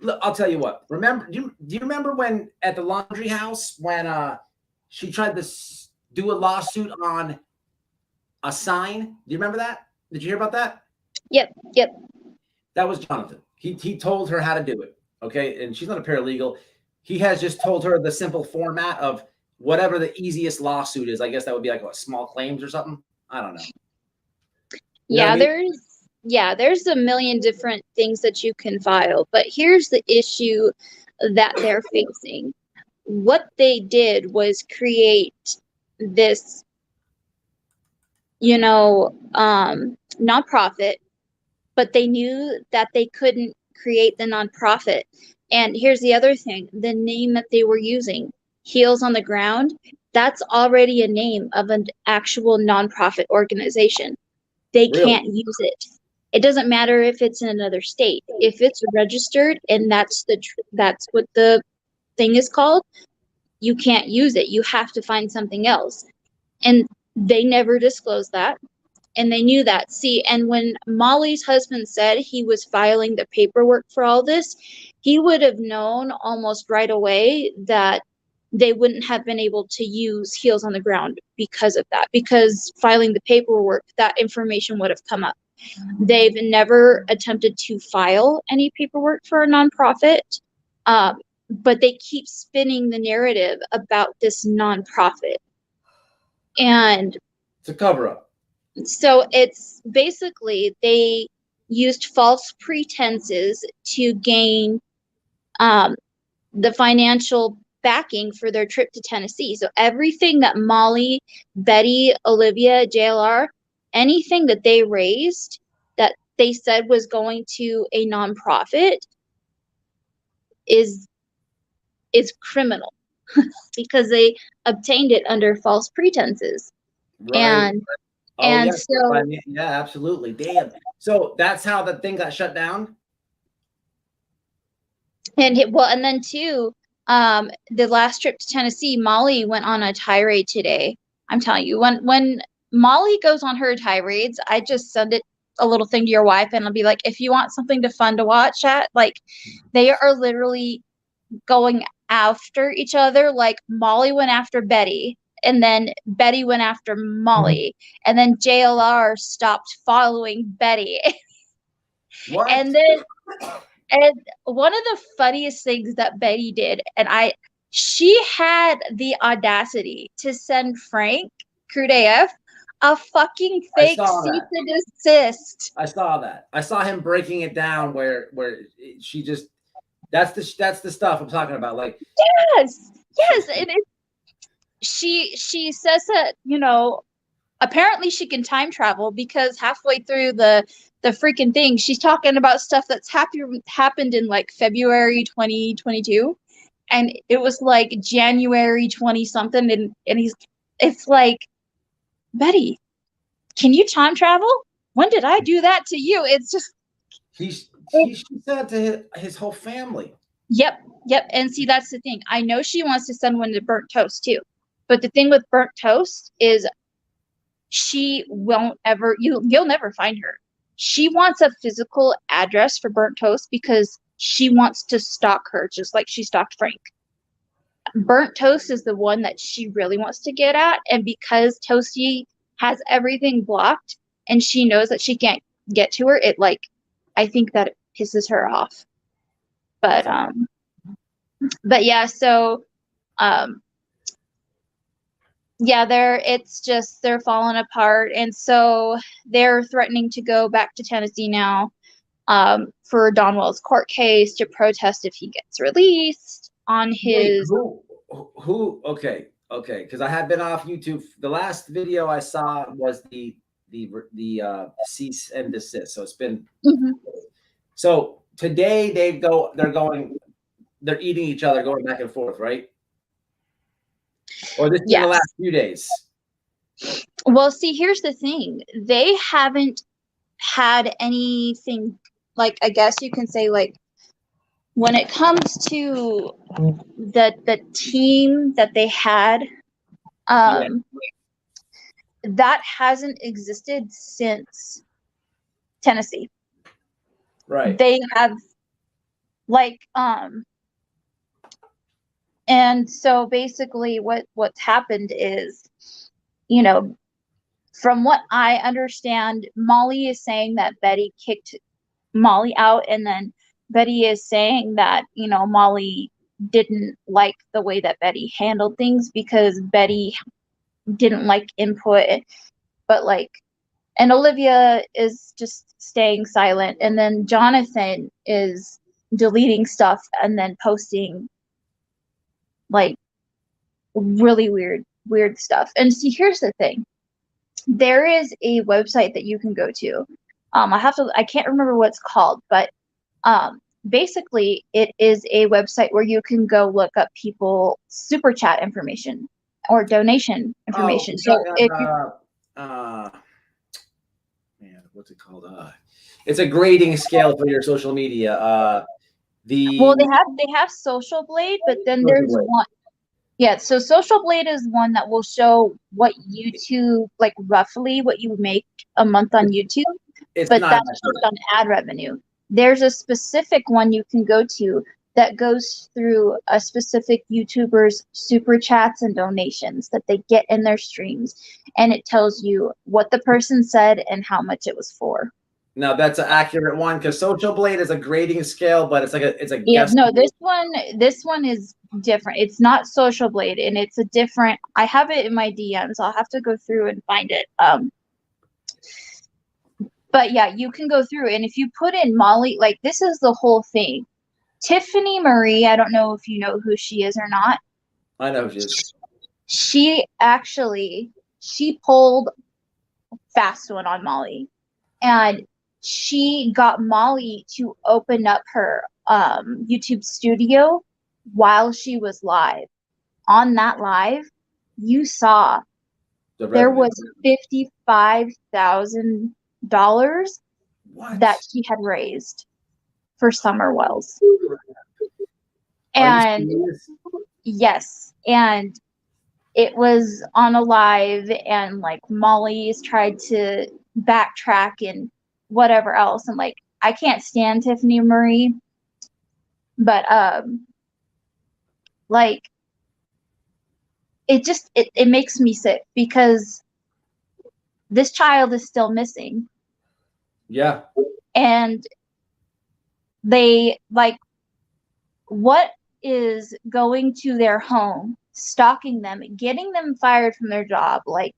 Look, I'll tell you what. Remember, do you remember when at the Laundrie house when she tried to do a lawsuit on a sign? Do you remember that? Did you hear about that? Yep. That was Jonathan. He told her how to do it. Okay, and she's not a paralegal. He has just told her the simple format of whatever the easiest lawsuit is. I guess that would be like what, small claims or something. I don't know. You know what I mean? There's a million different things that you can file, but here's the issue that they're facing. What they did was create this, nonprofit, but they knew that they couldn't create the nonprofit. And here's the other thing, the name that they were using, Heels on the Ground, that's already a name of an actual nonprofit organization. They can't use it. It doesn't matter if it's in another state. If it's registered and that's what the thing is called, you can't use it. You have to find something else. And they never disclosed that. And they knew that. See, and when Molly's husband said he was filing the paperwork for all this, he would have known almost right away that they wouldn't have been able to use heels on the ground because of that, because filing the paperwork, that information would have come up. They've never attempted to file any paperwork for a nonprofit, but they keep spinning the narrative about this nonprofit. And it's a cover-up. So it's basically they used false pretenses to gain the financial backing for their trip to Tennessee. So everything that Molly, Betty, Olivia, JLR, anything that they raised that they said was going to a nonprofit is criminal because they obtained it under false pretenses. Right. And yeah, so yeah, absolutely. Damn. So that's how the thing got shut down. And then too, the last trip to Tennessee, Molly went on a tirade today. I'm telling you, when Molly goes on her tirades, I just send it a little thing to your wife, and I'll be like, if you want something fun to watch at, like, they are literally going after each other. Like, Molly went after Betty, and then Betty went after Molly, and then JLR stopped following Betty. What? And one of the funniest things that Betty did, she had the audacity to send Frank Crude AF a fucking fake cease and desist. I saw that. I saw him breaking it down where she just, that's the stuff I'm talking about. Like, yes, and she says that, you know, apparently she can time travel, because halfway through the freaking thing, she's talking about stuff that's happened in like February 2022, and it was like January 20 something, and it's like, Betty, can you time travel? When did I do that to you? It's just he said to his whole family. Yep. And see, that's the thing. I know she wants to send one to Burnt Toast too, but the thing with Burnt Toast is she won't ever, you'll never find her. She wants a physical address for Burnt Toast because she wants to stalk her, just like she stalked Frank. Burnt Toast is the one that she really wants to get at, and because Toasty has everything blocked and she knows that she can't get to her, I think that it pisses her off. But yeah, so yeah, they're falling apart, and so they're threatening to go back to Tennessee now for Donwell's court case to protest if he gets released on his. Wait, who? Okay, because I have been off YouTube. The last video I saw was the cease and desist. So it's been so today they're eating each other, going back and forth, right? Or this is in the last few days? Well, see, here's the thing. They haven't had anything, like, I guess you can say, like, when it comes to the team that they had, that hasn't existed since Tennessee. Right. They have, like, and so basically what's happened is, you know, from what I understand, Molly is saying that Betty kicked Molly out, and then Betty is saying that, you know, Molly didn't like the way that Betty handled things because Betty didn't like input, but like, and Olivia is just staying silent, and then Jonathan is deleting stuff and then posting like really weird stuff. And see, here's the thing. There is a website that you can go to. I can't remember what it's called, but basically it is a website where you can go look up people super chat information or donation information. Man, what's it called? It's a grading scale for your social media. They have Social Blade, but then there's one. Yeah, so Social Blade is one that will show what YouTube, like roughly what you make a month on YouTube, but that's just on ad revenue. There's a specific one you can go to that goes through a specific YouTuber's super chats and donations that they get in their streams, and it tells you what the person said and how much it was for. Now that's an accurate one because Social Blade is a grading scale, but it's a Yeah, guess. no, this one is different. It's not Social Blade, and it's a different. I have it in my DMs. I'll have to go through and find it. But yeah, you can go through, and if you put in Molly, like this is the whole thing. Tiffany Marie, I don't know if you know who she is or not. I know who she is. She pulled a fast one on Molly, and she got Molly to open up her YouTube studio while she was live. On that live, you saw there was $55,000 that she had raised for Summer Wells. And yes, and it was on a live, and like Molly's tried to backtrack and whatever else, and like I can't stand Tiffany Marie, but like it makes me sick because this child is still missing. Yeah. And they like, what is going to their home, stalking them, getting them fired from their job? Like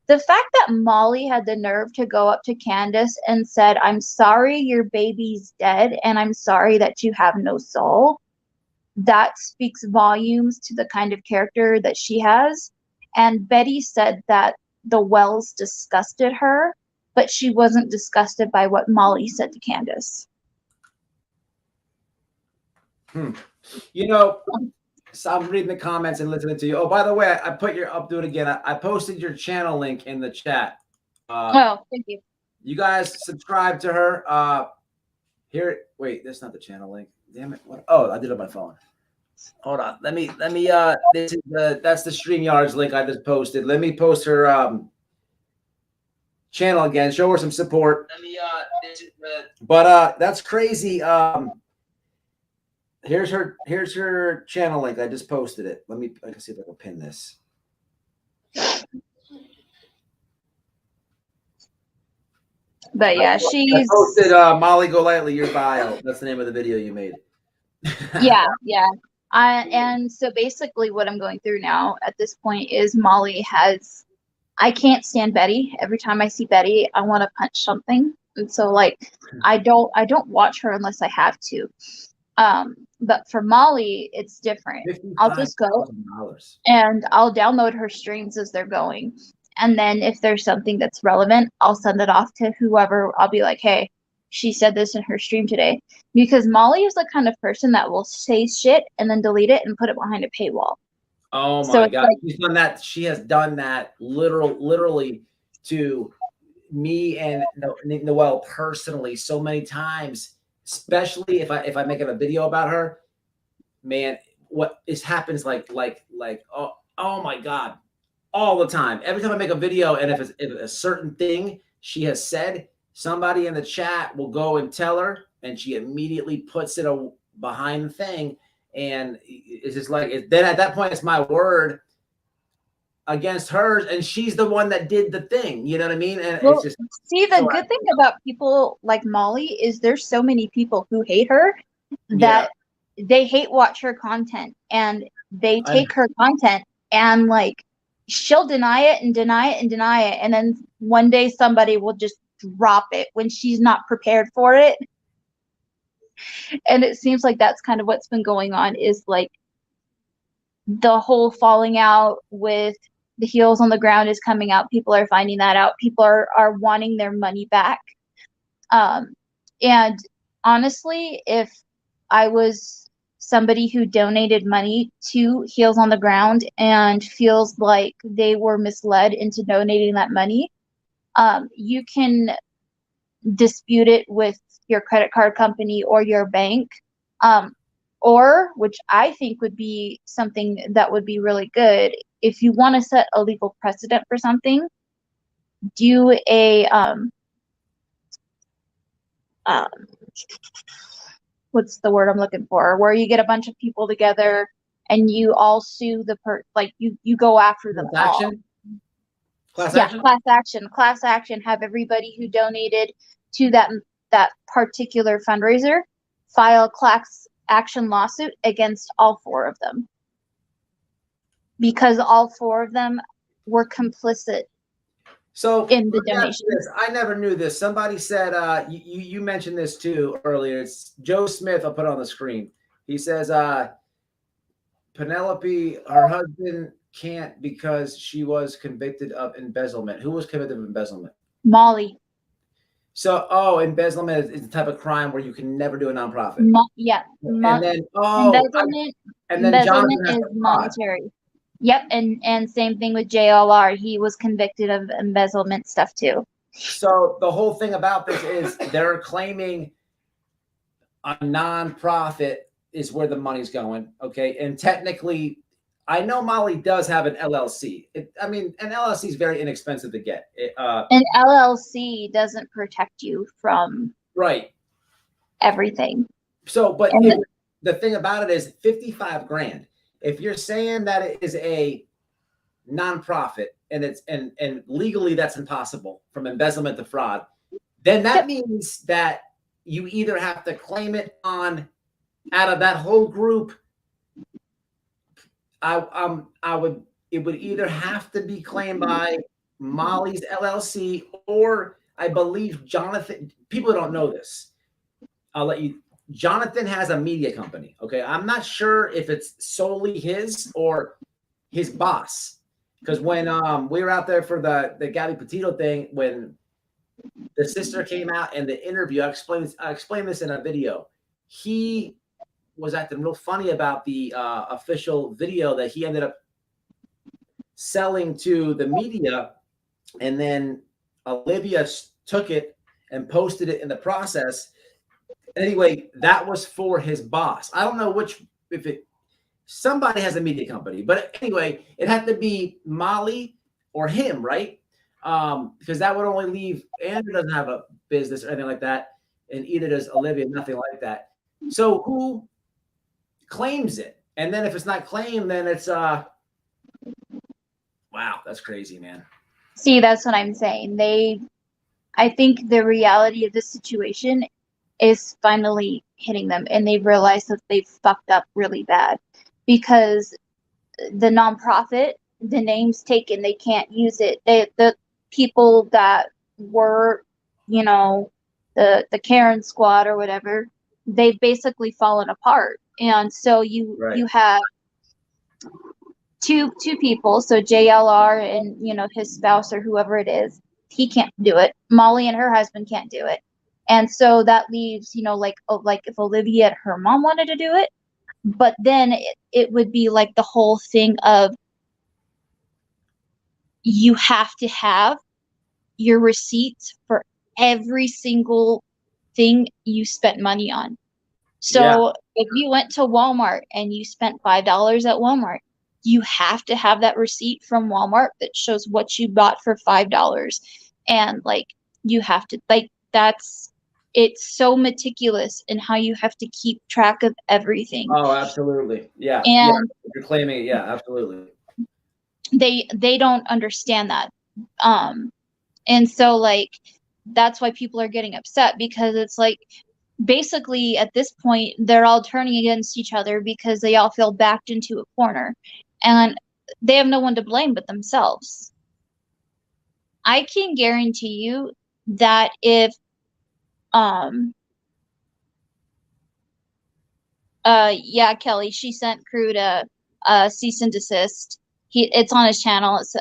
the fact that Molly had the nerve to go up to Candace and said, "I'm sorry your baby's dead, and I'm sorry that you have no soul," that speaks volumes to the kind of character that she has. And Betty said that the Wells disgusted her, but she wasn't disgusted by what Molly said to Candace. You know, so I'm reading the comments and listening to you. Oh, by the way, I put your, I'll do it again. I posted your channel link in the chat. Oh, thank you. You guys subscribe to her. Here, wait, that's not the channel link. Damn it. What? Oh, I did it on my phone. Hold on. Let me, this is that's the StreamYards link I just posted. Let me post her, channel again. Show her some support. Let me, but that's crazy. Here's her channel link. I just posted it. I can see if I can pin this. But yeah, I posted Molly Golightly, your bio. That's the name of the video you made. yeah. And so basically what I'm going through now at this point is Molly has, I can't stand Betty. Every time I see Betty, I want to punch something. And so like I don't watch her unless I have to. But for Molly, it's different. I'll just go and I'll download her streams as they're going. And then if there's something that's relevant, I'll send it off to whoever. I'll be like, hey, she said this in her stream today. Because Molly is the kind of person that will say shit and then delete it and put it behind a paywall. Oh my God. Like, she's done that. She has done that literally to me and Noelle personally so many times, especially if I make a video about her. Man, what is happens like oh my God, all the time. Every time I make a video, and if a certain thing she has said, somebody in the chat will go and tell her, and she immediately puts it behind the thing. And it's just like, then at that point, it's my word against hers, and she's the one that did the thing. You know what I mean? And well, it's just, see, the good thing about people like Molly is there's so many people who hate her that they hate watch her content, and they take her content and like she'll deny it and deny it and deny it, and then one day somebody will just drop it when she's not prepared for it. And it seems like that's kind of what's been going on, is like the whole falling out with the heels on the ground is coming out. People are finding that out. People are wanting their money back. And honestly, if I was somebody who donated money to Heels on the Ground and feels like they were misled into donating that money, you can dispute it with your credit card company or your bank, or, which I think would be something that would be really good, if you want to set a legal precedent for something, do a what's the word I'm looking for? Where you get a bunch of people together and you all sue you go after them Class all. action? Class Yeah, action? class action, have everybody who donated to that particular fundraiser file class action lawsuit against all 4 of them, because all 4 of them were complicit So in the let me ask donation. you this. I never knew this. Somebody said you mentioned this too earlier. It's Joe Smith. I'll put it on the screen. He says Penelope, her husband can't because she was convicted of embezzlement. Who was convicted of embezzlement? Molly. So, embezzlement is the type of crime where you can never do a nonprofit. And then, Embezzlement Jonathan has is the fraud. monetary. Yep, and same thing with JLR. He was convicted of embezzlement stuff too. So the whole thing about this is they're claiming a nonprofit is where the money's going. Okay. And technically, I know Molly does have an LLC. An LLC is very inexpensive to get. An LLC doesn't protect you from Right. everything. So, but the thing about it is 55 grand. If you're saying that it is a nonprofit and it's and legally that's impossible from embezzlement to fraud, then that means that you either have to claim it on out of that whole group. It would either have to be claimed by Molly's LLC, or I believe Jonathan. People don't know this. I'll let you. Jonathan has a media company. Okay. I'm not sure if it's solely his or his boss. Because when we were out there for the Gabby Petito thing, when the sister came out in the interview, I explained this in a video. He was acting real funny about the official video that he ended up selling to the media. And then Olivia took it and posted it in the process. Anyway, that was for his boss. I don't know somebody has a media company, but anyway, it had to be Molly or him, right? Because that would only leave Andrew doesn't have a business or anything like that, and either does Olivia, nothing like that. So who claims it? And then if it's not claimed, then it's wow, that's crazy, man. See, that's what I'm saying. I think the reality of this situation is finally hitting them, and they've realized that they've fucked up really bad, because the nonprofit, the name's taken, they can't use it. The people that were, the Karen squad or whatever, they've basically fallen apart. And so you have two people, so JLR and his spouse or whoever it is, he can't do it. Molly and her husband can't do it. And so that leaves, like if Olivia and her mom wanted to do it, but then it would be like the whole thing of you have to have your receipts for every single thing you spent money on. So if you went to Walmart and you spent $5 at Walmart, you have to have that receipt from Walmart that shows what you bought for $5. And you have to it's so meticulous in how you have to keep track of everything. Oh, absolutely. Yeah. And you're claiming it. Yeah, absolutely. They don't understand that. And so that's why people are getting upset, because it's basically at this point they're all turning against each other because they all feel backed into a corner, and they have no one to blame but themselves. I can guarantee you that if Kelly, she sent Crude a cease and desist. It's on his channel. It's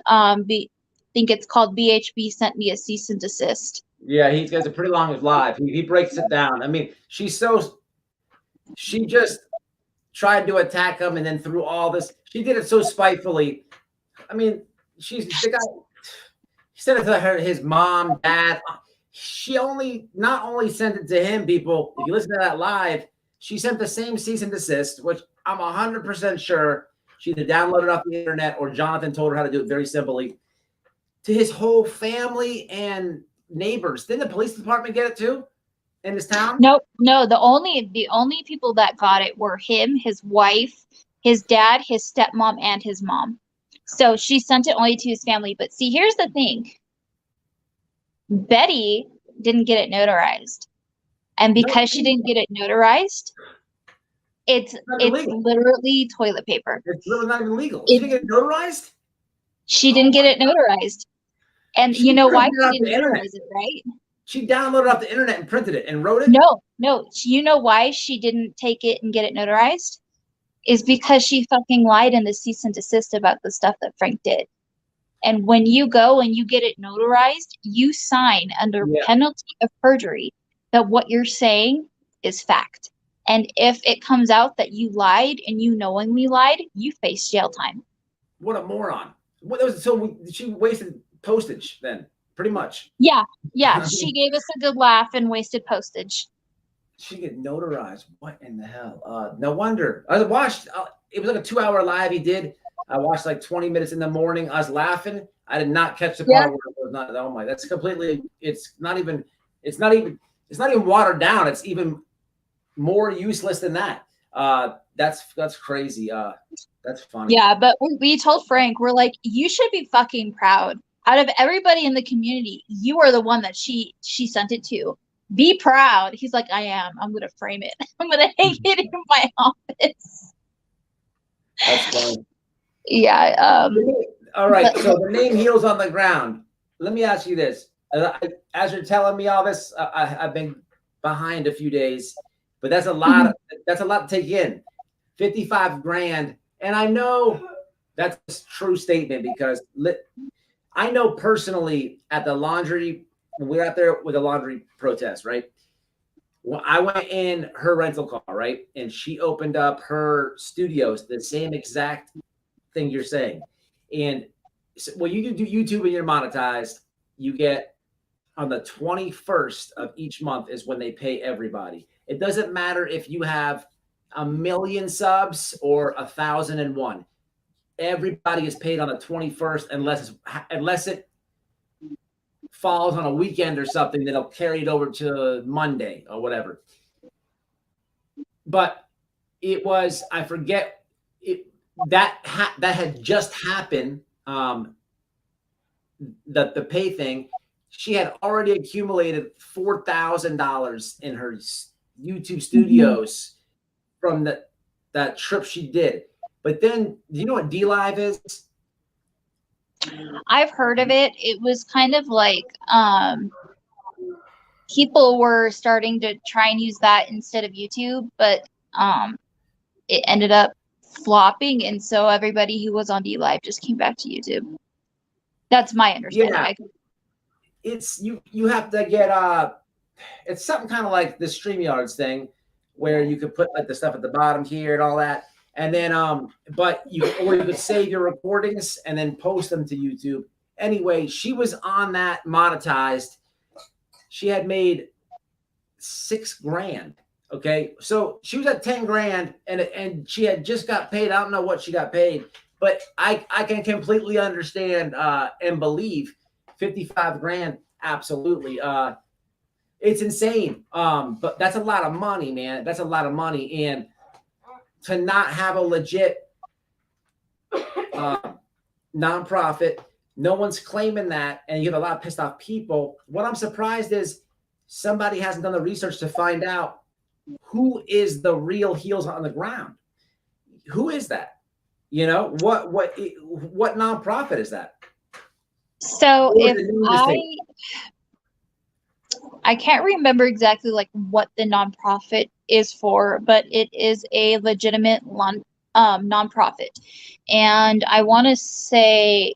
think it's called BHB sent me a cease and desist. Yeah, he has a pretty long live. He breaks it down. I mean, she just tried to attack him, and then through all this, she did it so spitefully. I mean, he sent it to his mom, dad. She not only sent it to him, people, if you listen to that live, she sent the same cease and desist, which I'm 100% sure she either downloaded off the internet or Jonathan told her how to do it very simply, to his whole family and neighbors. Didn't the police department get it too? in this town? Nope, no. The only people that got it were him, his wife, his dad, his stepmom, and his mom. So she sent it only to his family. But see, here's the thing. Betty didn't get it notarized. And because she didn't get it notarized, it's literally toilet paper. It's literally not even legal. She didn't get it notarized? She didn't get it notarized. And you know why she didn't notarize it, right? She downloaded it off the internet and printed it and wrote it? No. You know why she didn't take it and get it notarized? Is because she fucking lied in the cease and desist about the stuff that Frank did. And when you go and you get it notarized, you sign under penalty of perjury that what you're saying is fact. And if it comes out that you lied and you knowingly lied, you face jail time. What a moron. She wasted postage then, pretty much. Yeah. She gave us a good laugh and wasted postage. She get notarized. What in the hell? No wonder. I watched, it was like a 2-hour live he did. I watched like 20 minutes in the morning. I was laughing. I did not catch the part where it was not. Oh my, that's completely. It's not even watered down. It's even more useless than that. That's crazy. That's funny. Yeah, but we told Frank, we're like, you should be fucking proud. Out of everybody in the community, you are the one that she sent it to. Be proud. He's like, I am. I'm gonna frame it. I'm gonna hang it in my office. That's funny. Yeah. All right. So the name Heels on the Ground. Let me ask you this. As you're telling me all this, I've been behind a few days, but that's a lot. That's a lot to take in. 55 grand, and I know that's a true statement because I know personally at the Laundrie when we were out there with the Laundrie protest, right? Well, I went in her rental car, right, and she opened up her studios, the same exact thing you're saying. And so when you do YouTube and you're monetized, you get on the 21st of each month is when they pay everybody. It doesn't matter if you have 1 million subs or 1,001. Everybody is paid on the 21st unless it falls on a weekend or something, that'll carry it over to Monday or whatever. But it was, I forget it. That had just happened. The pay thing, she had already accumulated $4,000 in her YouTube studios from that trip she did. But then, do you know what DLive is? I've heard of it. It was kind of like people were starting to try and use that instead of YouTube, but it ended up flopping, and so everybody who was on DLive just came back to YouTube. That's my understanding. Yeah. It's you have to get it's something kind of like the StreamYards thing where you could put like the stuff at the bottom here and all that. And then but you could save your recordings and then post them to YouTube. Anyway, she was on that monetized. She had made $6 grand. Okay, so she was at 10 grand and she had just got paid. I don't know what she got paid, but I can completely understand and believe 55 grand. Absolutely. It's insane. But that's a lot of money, man. That's a lot of money. And to not have a legit nonprofit, no one's claiming that, and you get a lot of pissed off people. What I'm surprised is somebody hasn't done the research to find out who is the real Heels on the Ground. Who is that? You know, what nonprofit is that? So if I can't remember exactly like what the nonprofit is for, but it is a legitimate nonprofit. And I want to say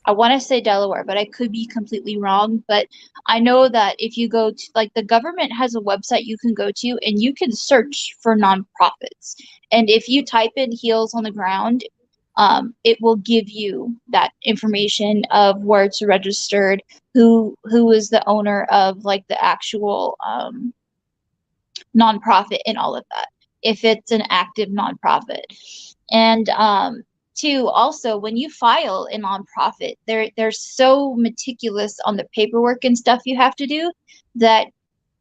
Delaware, but I could be completely wrong. But I know that if you go to, like, the government has a website you can go to and you can search for nonprofits. And if you type in Heels on the Ground, it will give you that information of where it's registered, who is the owner of like the actual nonprofit and all of that, if it's an active nonprofit. And too, also, when you file a nonprofit, they're so meticulous on the paperwork and stuff you have to do that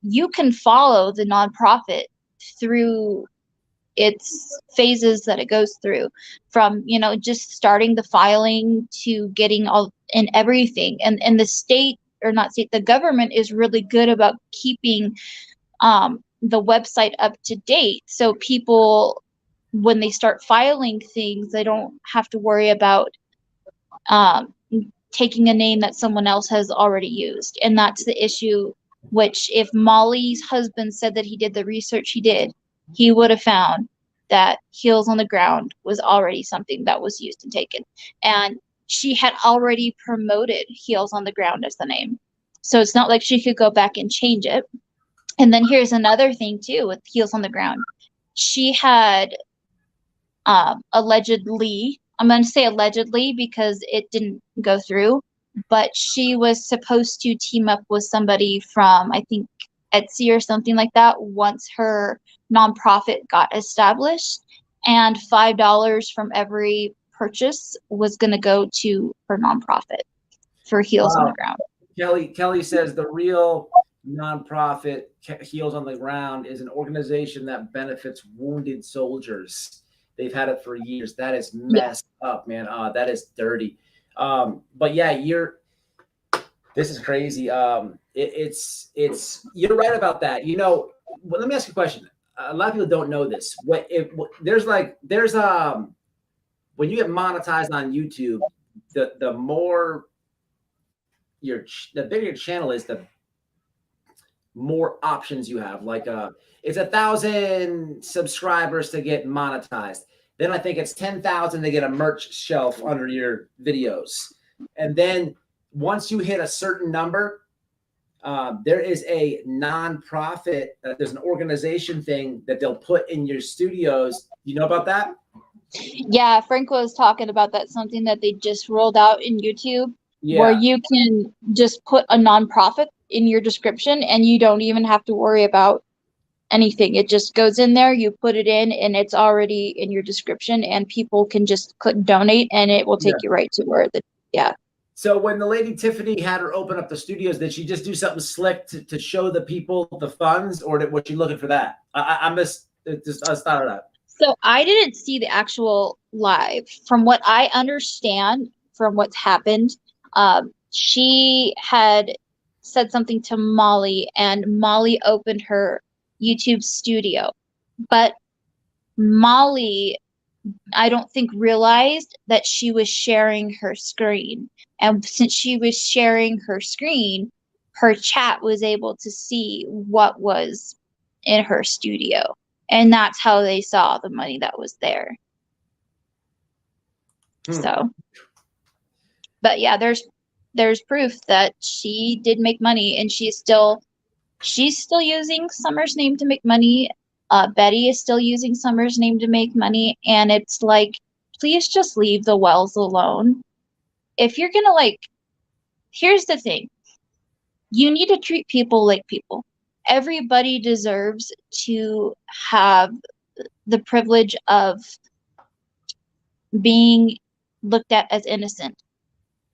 you can follow the nonprofit through its phases that it goes through, from, you know, just starting the filing to getting all and everything. And the state, or not state, the government is really good about keeping the website up to date, so people, when they start filing things, they don't have to worry about um, taking a name that someone else has already used. And that's the issue, which if Molly's husband said that he did the research he did, he would have found that Heels on the Ground was already something that was used and taken. And she had already promoted Heels on the Ground as the name. So it's not like she could go back and change it. And then here's another thing too with Heels on the Ground. She had allegedly, I'm going to say allegedly because it didn't go through, but she was supposed to team up with somebody from, I think, Etsy or something like that once her nonprofit got established, and $5 from every purchase was going to go to her nonprofit for Heels on the Ground. Kelly says the real nonprofit Heels on the Ground is an organization that benefits wounded soldiers. They've had it for years. That is messed up, man. That is dirty. But yeah, this is crazy. It's you're right about that. You know, well, let me ask you a question. A lot of people don't know this. When you get monetized on YouTube, the more the bigger your channel is, the more options you have. Like it's 1,000 subscribers to get monetized. Then I think it's 10,000 to get a merch shelf under your videos. And then once you hit a certain number, there is a nonprofit, there's an organization thing that they'll put in your studios. You know about that? Yeah, Frank was talking about that, something that they just rolled out in YouTube, where you can just put a nonprofit in your description and you don't even have to worry about anything. It just goes in there, you put it in, and it's already in your description, and people can just click donate and it will take you right to where So when the lady Tiffany had her open up the studios, did she just do something slick to show the people the funds, or was she looking for that? I thought of that. So I didn't see the actual live. From what I understand from what's happened, she had said something to Molly, and Molly opened her YouTube studio. But Molly, I don't think, realized that she was sharing her screen. And since she was sharing her screen, her chat was able to see what was in her studio. And that's how they saw the money that was there. So, but yeah, there's proof that she did make money, and she's still using Summer's name to make money. Betty is still using Summer's name to make money, and it's like, please just leave the Wells alone. If you're gonna here's the thing. You need to treat people like people. Everybody deserves to have the privilege of being looked at as innocent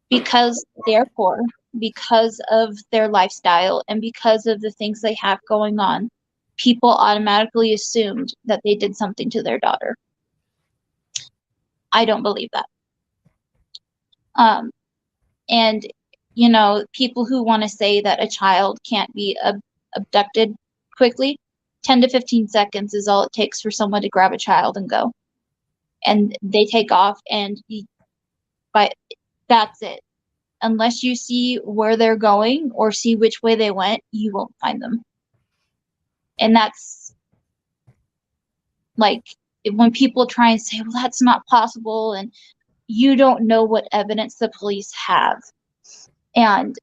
because they're poor, because of their lifestyle, and because of the things they have going on. People automatically assumed that they did something to their daughter. I don't believe that. And, you know, people who want to say that a child can't be abducted quickly, 10 to 15 seconds is all it takes for someone to grab a child and go. And they take off, but that's it. Unless you see where they're going or see which way they went, you won't find them. And that's like, when people try and say, well, that's not possible, and you don't know what evidence the police have. And,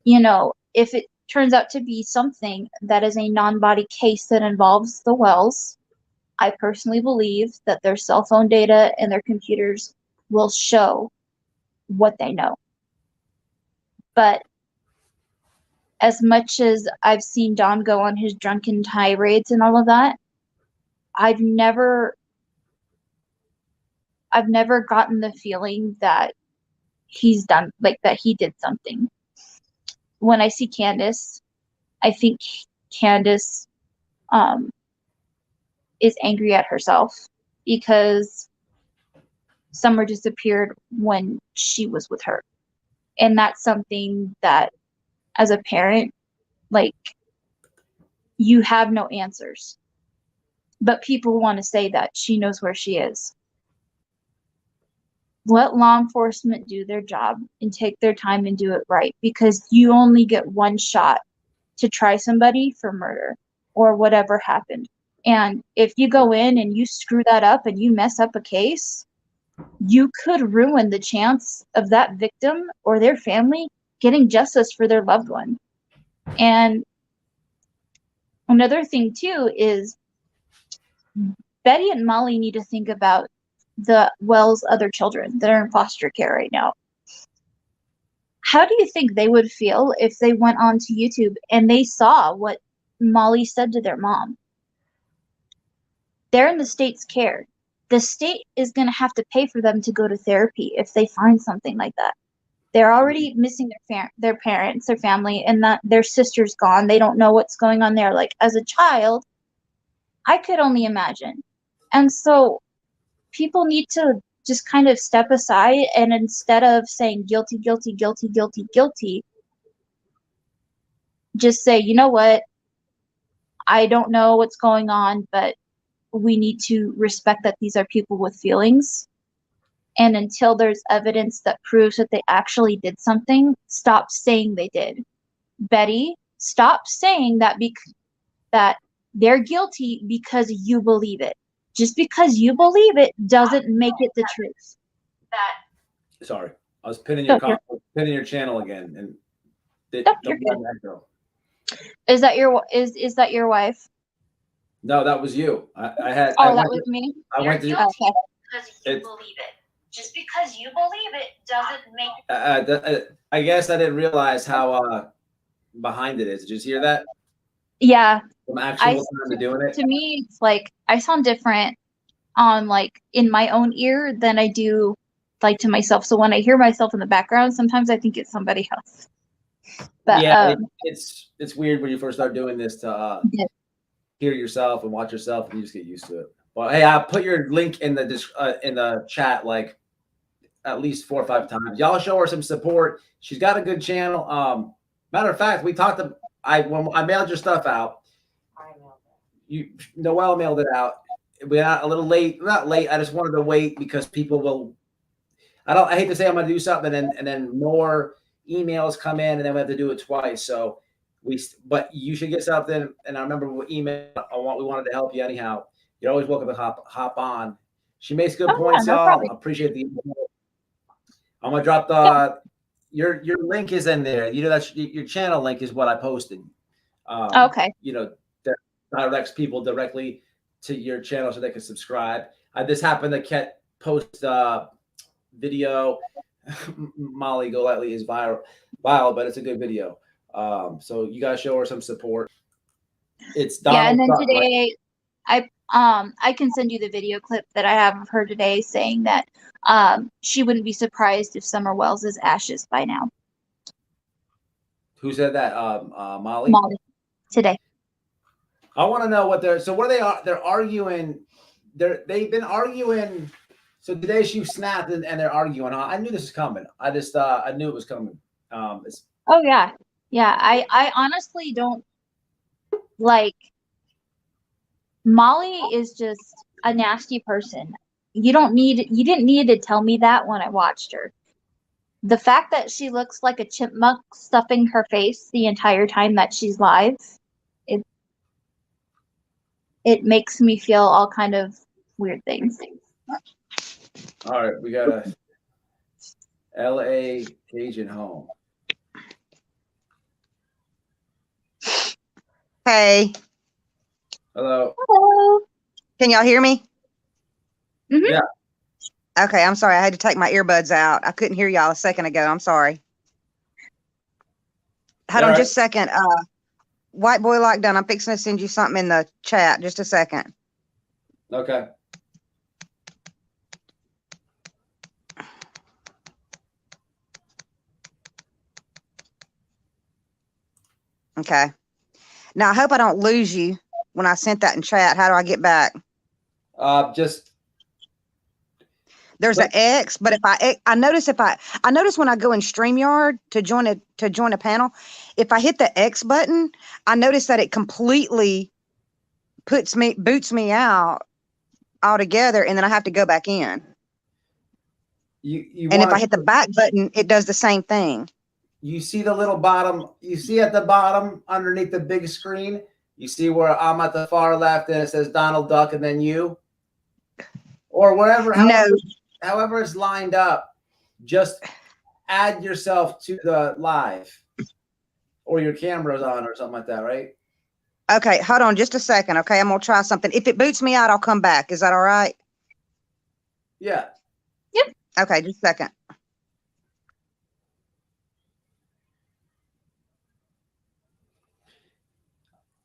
you know, if it turns out to be something that is a non-body case that involves the Wells, I personally believe that their cell phone data and their computers will show what they know. But as much as I've seen Don go on his drunken tirades and all of that, I've never I've never gotten the feeling that he's done, like, that he did something. When I see Candace, I think Candace is angry at herself because Summer disappeared when she was with her. And that's something that, as a parent, like, you have no answers. But people want to say that she knows where she is. Let law enforcement do their job and take their time and do it right, because you only get one shot to try somebody for murder or whatever happened. And if you go in and you screw that up and you mess up a case, you could ruin the chance of that victim or their family getting justice for their loved one. And another thing too is Betty and Molly need to think about the Wells' other children that are in foster care right now. How do you think they would feel if they went onto YouTube and they saw what Molly said to their mom? They're in the state's care. The state is going to have to pay for them to go to therapy if they find something like that. They're already missing their parents, their family, and that their sister's gone. They don't know what's going on there. Like, as a child, I could only imagine. And so people need to just kind of step aside, and instead of saying guilty, guilty, guilty, guilty, guilty, just say, you know what? I don't know what's going on, but we need to respect that these are people with feelings. And until there's evidence that proves that they actually did something, stop saying they did. Betty, stop saying that that they're guilty because you believe it. Just because you believe it doesn't make it the truth. Sorry, I was pinning your channel again, and you're good. Is that your wife? No, that was you. That was me. I went to because you believe it. Just because you believe it doesn't make it. I guess I didn't realize how behind it is. Did you hear that? Yeah. From actual time to doing it. To me, it's like I sound different on, like, in my own ear than I do, like, to myself. So when I hear myself in the background, sometimes I think it's somebody else. But yeah, it's weird when you first start doing this to hear yourself and watch yourself, and you just get used to it. Well, hey, I'll put your link in the chat like at least 4 or 5 times. Y'all show her some support. She's got a good channel. Matter of fact, when I mailed your stuff out, Noelle mailed it out. We got a little late. Not late. I just wanted to wait because people will. I hate to say I'm going to do something and then more emails come in and then we have to do it twice. So but you should get something. And I remember we wanted to help you anyhow. You're always welcome to hop on. She makes good points, no y'all. problem. I appreciate the. I'm gonna drop your link is in there. You know, that's your channel link is what I posted. Okay. You know, that directs people directly to your channel so they can subscribe. I just happened to post video. Molly Golightly is viral, but it's a good video. So you guys show her some support. It's Donald. Yeah, and then today I can send you the video clip that I have of her today saying that she wouldn't be surprised if Summer Wells is ashes by now. Who said that? Molly? Molly. Today. I want to know what they're arguing. They've been arguing. So today she snapped and they're arguing. I knew this was coming. I knew it was coming. Oh yeah. Yeah. I honestly don't like. Molly is just a nasty person. You didn't need to tell me that when I watched her. The fact that she looks like a chipmunk stuffing her face the entire time that she's live, it makes me feel all kind of weird things. All right, we got a LA Cajun home. Hey. Hello. Hello. Can y'all hear me? Mm-hmm. Yeah. Okay, I'm sorry. I had to take my earbuds out. I couldn't hear y'all a second ago. I'm sorry. Hold on just a second. White boy lockdown. I'm fixing to send you something in the chat. Just a second. Okay. Okay. Now I hope I don't lose you when I sent that in chat. How do I get back? Just There's an X, but I notice when I go in StreamYard to join a panel, if I hit the X button, I notice that it completely boots me out altogether, and then I have to go back in. you And if want I hit the back button, it does the same thing. you see the little bottom, you see at the bottom underneath the big screen, you see where I'm at the far left and it says Donald Duck and then you, or wherever, No. however it's lined up, just add yourself to the live, or your camera's on or something like that, right? Okay, hold on just a second. Okay, I'm gonna try something. If it boots me out, I'll come back. Is that all right? Yeah. Yep. Okay, just a second.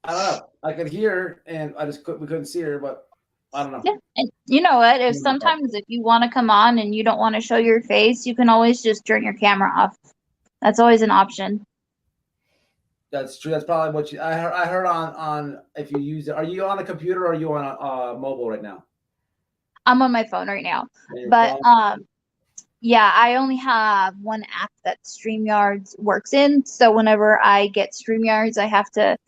I don't know. I could hear her, and we couldn't see her, but I don't know. Yeah. And you know what? If sometimes if you want to come on and you don't want to show your face, you can always just turn your camera off. That's always an option. That's true. That's probably what I heard on if you use it. Are you on a computer or are you on a mobile right now? I'm on my phone right now. Your But phone? yeah, I only have one app that StreamYards works in. So whenever I get StreamYards, I have to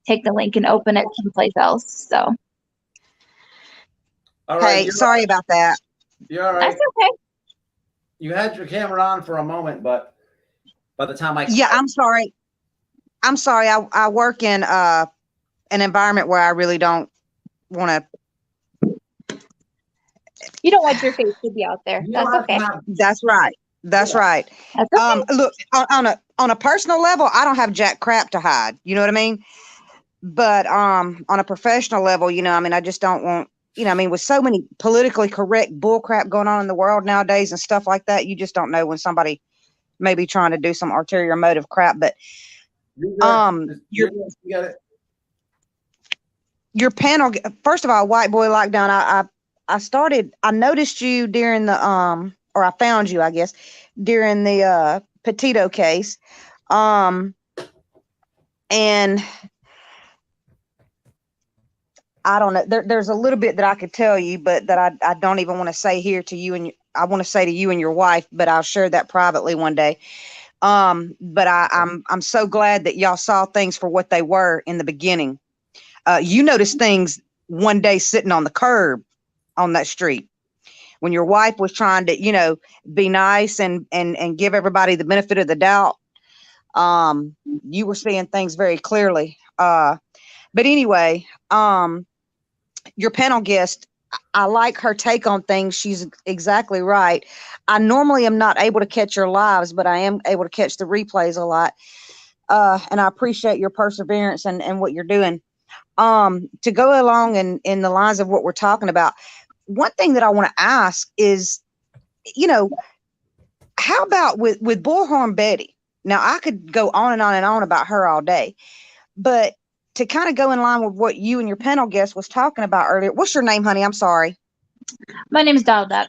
take the link and open it someplace else. So All right. Hey, sorry about that. You're all right. that's okay. You had your camera on for a moment, but by the time Yeah, I'm sorry. I work in an environment where I really don't want to. You don't want your face to be out there. That's okay. That's right. That's right. That's okay. Look, on a personal level, I don't have jack crap to hide. You know what I mean? But on a professional level, I mean, I just don't want, I mean, with so many politically correct bull crap going on in the world nowadays and stuff like that, you just don't know when somebody may be trying to do some ulterior motive crap. But you got it. Your panel, first of all, White Boy Lockdown, I noticed you during the or I found you, I guess, during the Petito case. And I don't know, there's a little bit that I could tell you, but that I don't even want to say here to you, and I want to say to you and your wife, but I'll share that privately one day. But I'm so glad that y'all saw things for what they were in the beginning. You noticed things one day sitting on the curb on that street when your wife was trying to, be nice and give everybody the benefit of the doubt. You were seeing things very clearly. But anyway, your panel guest, I like her take on things. She's exactly right. I normally am not able to catch your lives, but I am able to catch the replays a lot. And I appreciate your perseverance and what you're doing. To go along in the lines of what we're talking about, one thing that I want to ask is, how about with Bullhorn Betty? Now, I could go on and on and on about her all day, but to kind of go in line with what you and your panel guest was talking about earlier. What's your name, honey? I'm sorry. My name is Donald Duck.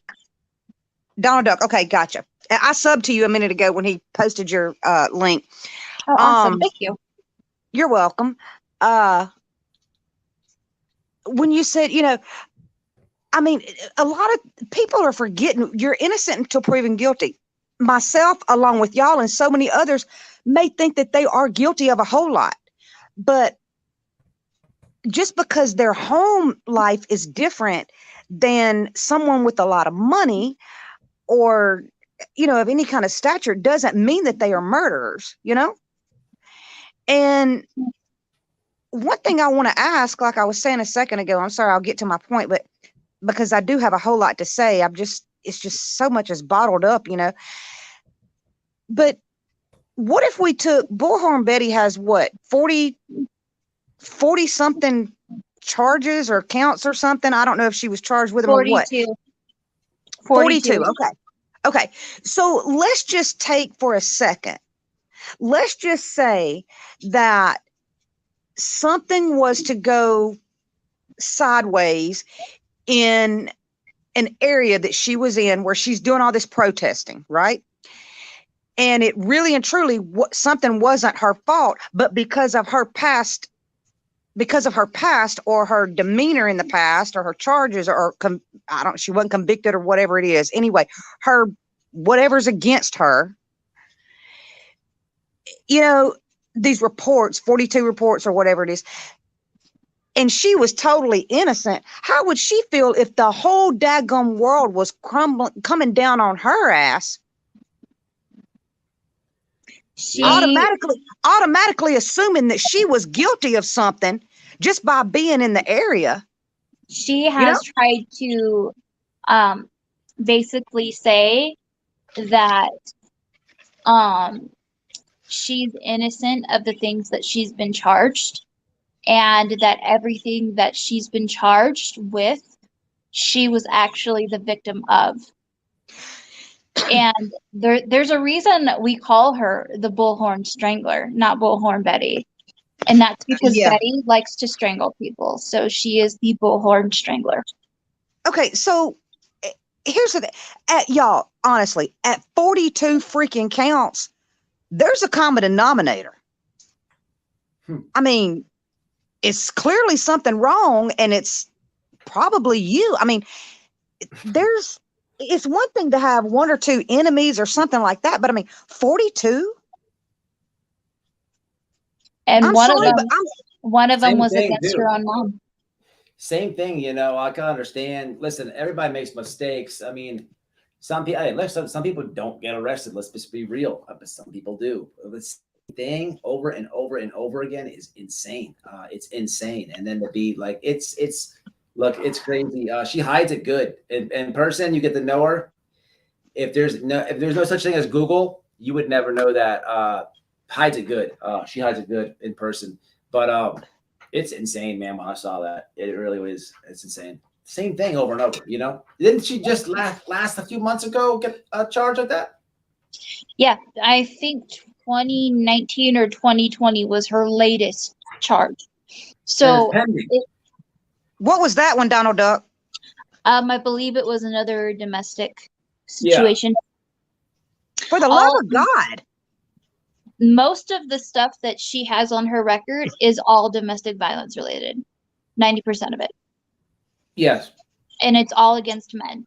Donald Duck. Okay, gotcha. I subbed to you a minute ago when he posted your link. Oh, awesome. Thank you. You're welcome. When you said, I mean, a lot of people are forgetting you're innocent until proven guilty. Myself, along with y'all and so many others, may think that they are guilty of a whole lot. But just because their home life is different than someone with a lot of money or, of any kind of stature doesn't mean that they are murderers, And one thing I want to ask, like I was saying a second ago, I'm sorry, I'll get to my point, but because I do have a whole lot to say, it's just so much is bottled up, But what if we took Bullhorn Betty has what, 40 something charges or counts or something? I don't know if she was charged with them 42. or what. 42. Okay. So let's just take for a second. Let's just say that something was to go sideways in an area that she was in where she's doing all this protesting, right? And it really and truly, something wasn't her fault, but because of her past or her demeanor in the past or her charges she wasn't convicted or whatever it is. Anyway, her whatever's against her, these reports, 42 reports or whatever it is, and she was totally innocent. How would she feel if the whole daggum world was coming down on her ass? She automatically assuming that she was guilty of something just by being in the area. She has tried to basically say that she's innocent of the things that she's been charged, and that everything that she's been charged with, she was actually the victim of. And there's a reason we call her the Bullhorn Strangler, not Bullhorn Betty. And that's because Betty likes to strangle people. So she is the Bullhorn Strangler. Okay, so here's the thing. Y'all, honestly, at 42 freaking counts, there's a common denominator. I mean, it's clearly something wrong, and it's probably you. I mean, it's one thing to have one or two enemies or something like that, but I mean, 42? And one of them was against her own mom. Same thing, I can understand. Listen, everybody makes mistakes. I mean, some people don't get arrested. Let's just be real. But some people do. This thing over and over and over again is insane. It's insane. And then to be like, look, it's crazy. She hides it good. In person, you get to know her. If there's no such thing as Google, you would never know that. Hides it good. She hides it good in person. But it's insane, man. When I saw that, it really is. It's insane. Same thing over and over. Didn't she just last a few months ago get a charge like that? Yeah, I think 2019 or 2020 was her latest charge. So what was that one, Donald Duck? I believe it was another domestic situation. Yeah. For the love of God. Most of the stuff that she has on her record is all domestic violence related. 90% of it. Yes. And it's all against men.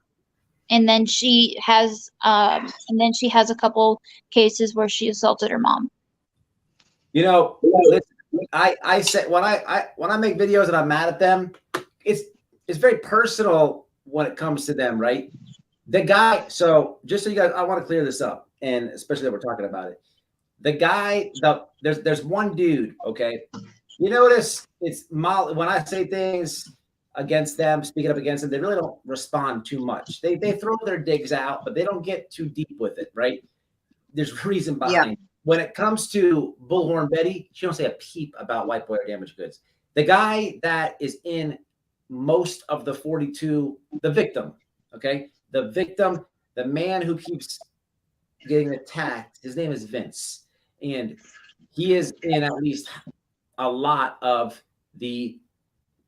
And then she has a couple cases where she assaulted her mom. I said when I make videos and I'm mad at them, it's very personal when it comes to them, right? The guy, so just so you guys, I want to clear this up, and especially that we're talking about it. The guy, there's one dude, okay? You notice it's when I say things against them, speaking up against them, they really don't respond too much. They throw their digs out, but they don't get too deep with it, right? There's reason behind it. When it comes to Bullhorn Betty, she don't say a peep about white boy or damaged goods. The guy that is in most of the 42, the victim, okay? The victim, the man who keeps getting attacked, his name is Vince. And he is in at least a lot of the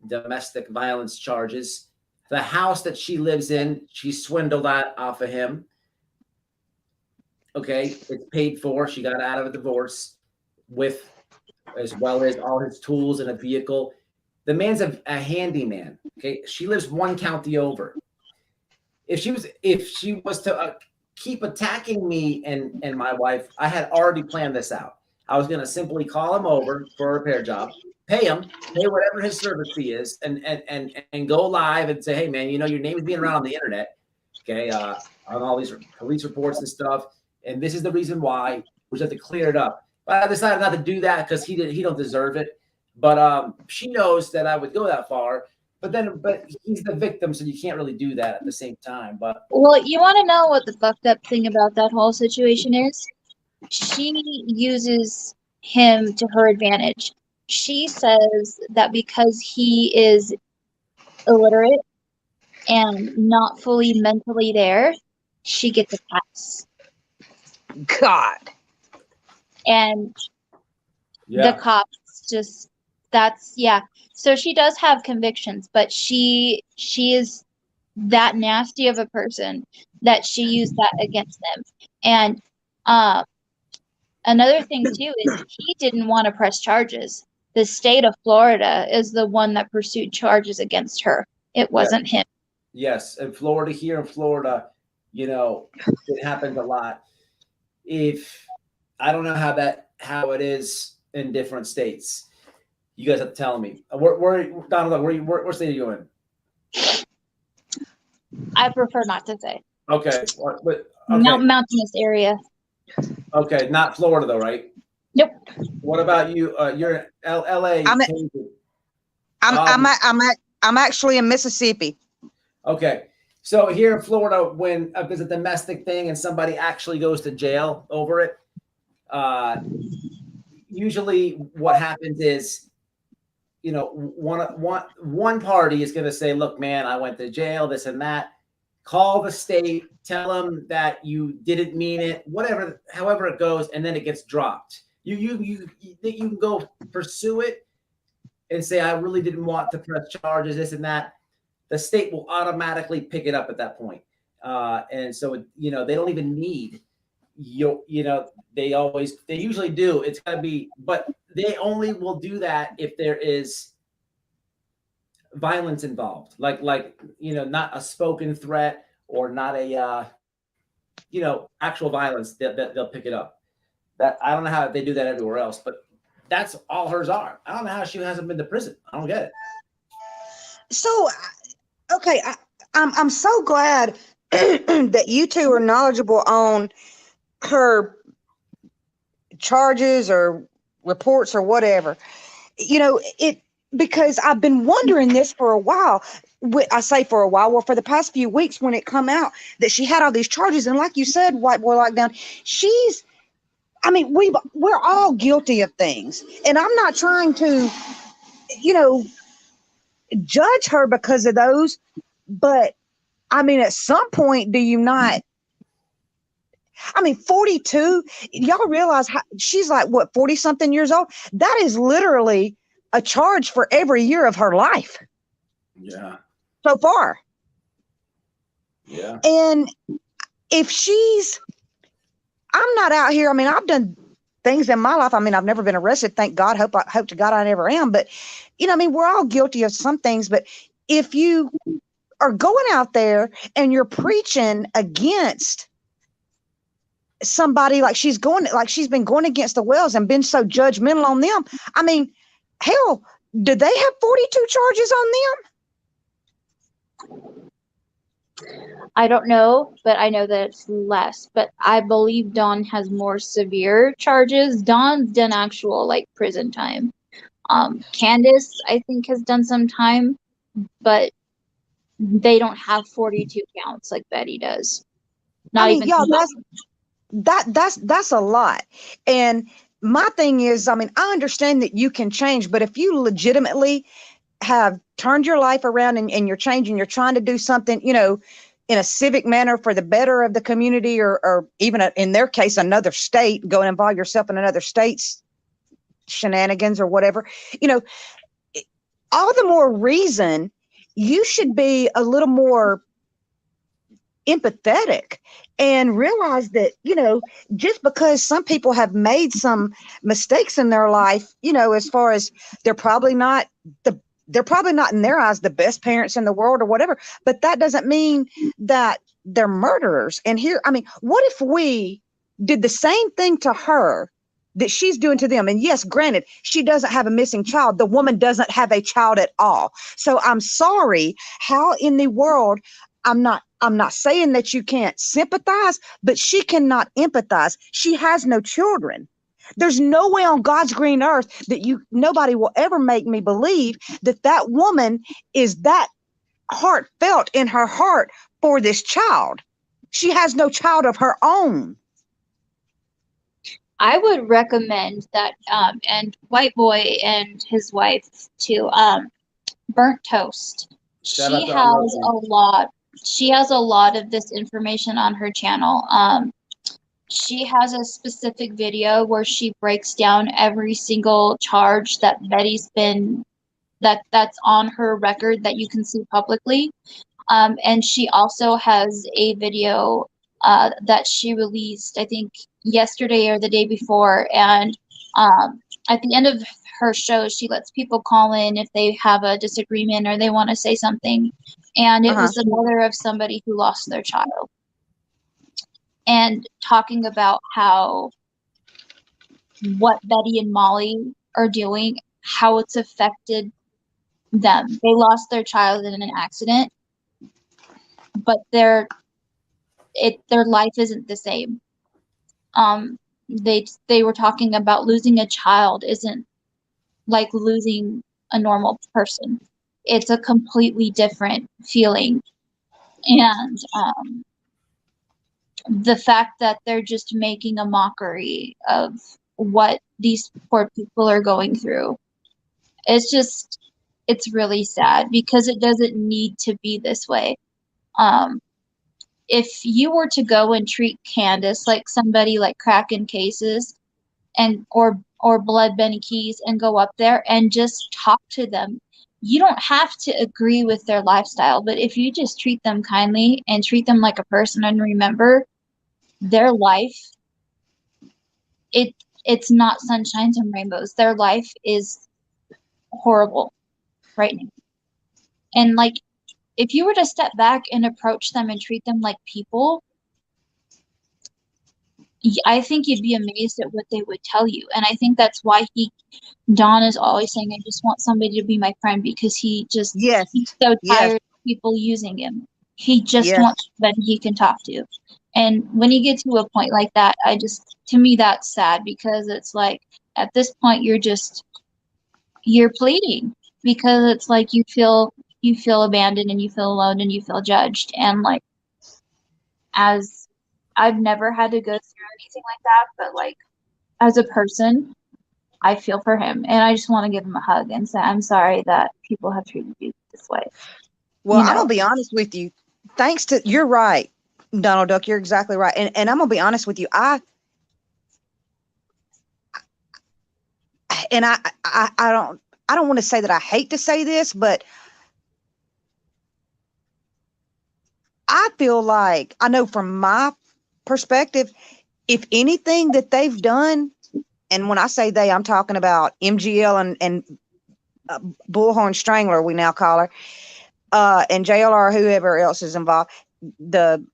domestic violence charges. The house that she lives in, she swindled that off of him. Okay, it's paid for. She got out of a divorce with, as well as all his tools and a vehicle. The man's a handyman. Okay, she lives one county over. If she was to keep attacking me and my wife, I had already planned this out. I was going to simply call him over for a repair job, pay whatever his service fee is, and go live and say, hey man, your name is being around on the internet, okay, on all these police reports and stuff, and this is the reason why. We just have to clear it up. But I decided not to do that because he don't deserve it. But she knows that I would go that far. But he's the victim, so you can't really do that at the same time. But well, you want to know what the fucked up thing about that whole situation is? She uses him to her advantage. She says that because he is illiterate and not fully mentally there, she gets a pass. God. And the cops just, so she does have convictions, but she is that nasty of a person that she used that against them. And Another thing too is he didn't want to press charges. The state of Florida is the one that pursued charges against her. It wasn't him. Yes, in Florida, here in Florida, it happens a lot. If I don't know how it is in different states. You guys have to tell me. Donald, where state are you in? I prefer not to say. Okay, but okay. Mountainous area. Okay, not Florida though, right? Nope. What about you? You're in LA. I'm actually in Mississippi. Okay, so here in Florida, when there's a domestic thing and somebody actually goes to jail over it, usually what happens is, one party is going to say, look, man, I went to jail, this and that. Call the state, tell them that you didn't mean it, whatever, however it goes, and then it gets dropped. You can go pursue it and say, I really didn't want to press charges, this and that. The state will automatically pick it up at that point. And so, they don't even need they usually do. It's got to be, but they only will do that if there is violence involved, like not a spoken threat or not a actual violence. They'll pick it up. That I don't know how they do that everywhere else, but that's all hers are. I don't know how she hasn't been to prison. I don't get it. So, okay, I'm so glad that you two are knowledgeable on her charges or reports or whatever. Because I've been wondering this for a while. I say for a while, well, for the past few weeks when it come out that she had all these charges, and like you said, white boy lockdown, we're all guilty of things, and I'm not trying to, judge her because of those, but at some point, do you not? 42, y'all realize she's like, what, 40 something years old? That is literally a charge for every year of her life. Yeah. So far. Yeah. And if I'm not out here. I've done things in my life. I've never been arrested. Thank God. Hope to God I never am. But, we're all guilty of some things. But if you are going out there and you're preaching against somebody like she's been going against the Wells and been so judgmental on them. Hell, do they have 42 charges on them? I don't know, but I know that it's less. But I believe Dawn has more severe charges. Dawn's done actual prison time. Candace, I think, has done some time, but they don't have 42 counts like Betty does. That's a lot. And my thing is, I understand that you can change, but if you legitimately have turned your life around and you're changing, you're trying to do something, in a civic manner for the better of the community, or even in their case, another state, go and involve yourself in another state's shenanigans or whatever, all the more reason you should be a little more empathetic and realize that, just because some people have made some mistakes in their life, as far as they're probably not in their eyes the best parents in the world or whatever, but that doesn't mean that they're murderers. And here, what if we did the same thing to her that she's doing to them? And yes, granted, she doesn't have a missing child. The woman doesn't have a child at all. So I'm sorry, how in the world, I'm not saying that you can't sympathize, but she cannot empathize. She has no children. There's no way on God's green earth that nobody will ever make me believe that woman is that heartfelt in her heart for this child. She has no child of her own. I would recommend that, and White Boy and his wife to Burnt Toast. She has a lot of this information on her channel. She has a specific video where she breaks down every single charge that Betty's been that's on her record that you can see publicly. And she also has a video that she released, I think yesterday or the day before, and at the end of her show, she lets people call in if they have a disagreement or they want to say something. And it was the mother of somebody who lost their child, and talking about how what Betty and Molly are doing, how it's affected them. They lost their child in an accident, but their life isn't the same. They were talking about losing a child isn't like losing a normal person. It's a completely different feeling. And the fact that they're just making a mockery of what these poor people are going through, it's really sad, because it doesn't need to be this way. If you were to go and treat Candace like somebody like cracking cases and or Blood Benny Keys and go up there and just talk to them, you don't have to agree with their lifestyle, but if you just treat them kindly and treat them like a person and remember their life, it's not sunshines and rainbows. Their life is horrible right now. And like, if you were to step back and approach them and treat them like people, I think you'd be amazed at what they would tell you. And I think that's why Don is always saying, I just want somebody to be my friend, because he's so tired of people using him. He just wants somebody he can talk to. And when you get to a point like that, to me, that's sad, because it's like, at this point, you're pleading, because it's like you feel abandoned and you feel alone and you feel judged. And like, as I've never had to go through anything like that, but like, as a person, I feel for him, and I just want to give him a hug and say, I'm sorry that people have treated you this way. Well, I'm gonna be honest with you. You're right, Donald Duck. You're exactly right. And I'm gonna be honest with you. I don't want to say that I hate to say this, but I feel like, I know from my perspective, if anything that they've done, and when I say they, I'm talking about MGL and Bullhorn Strangler, we now call her, and JLR, whoever else is involved, the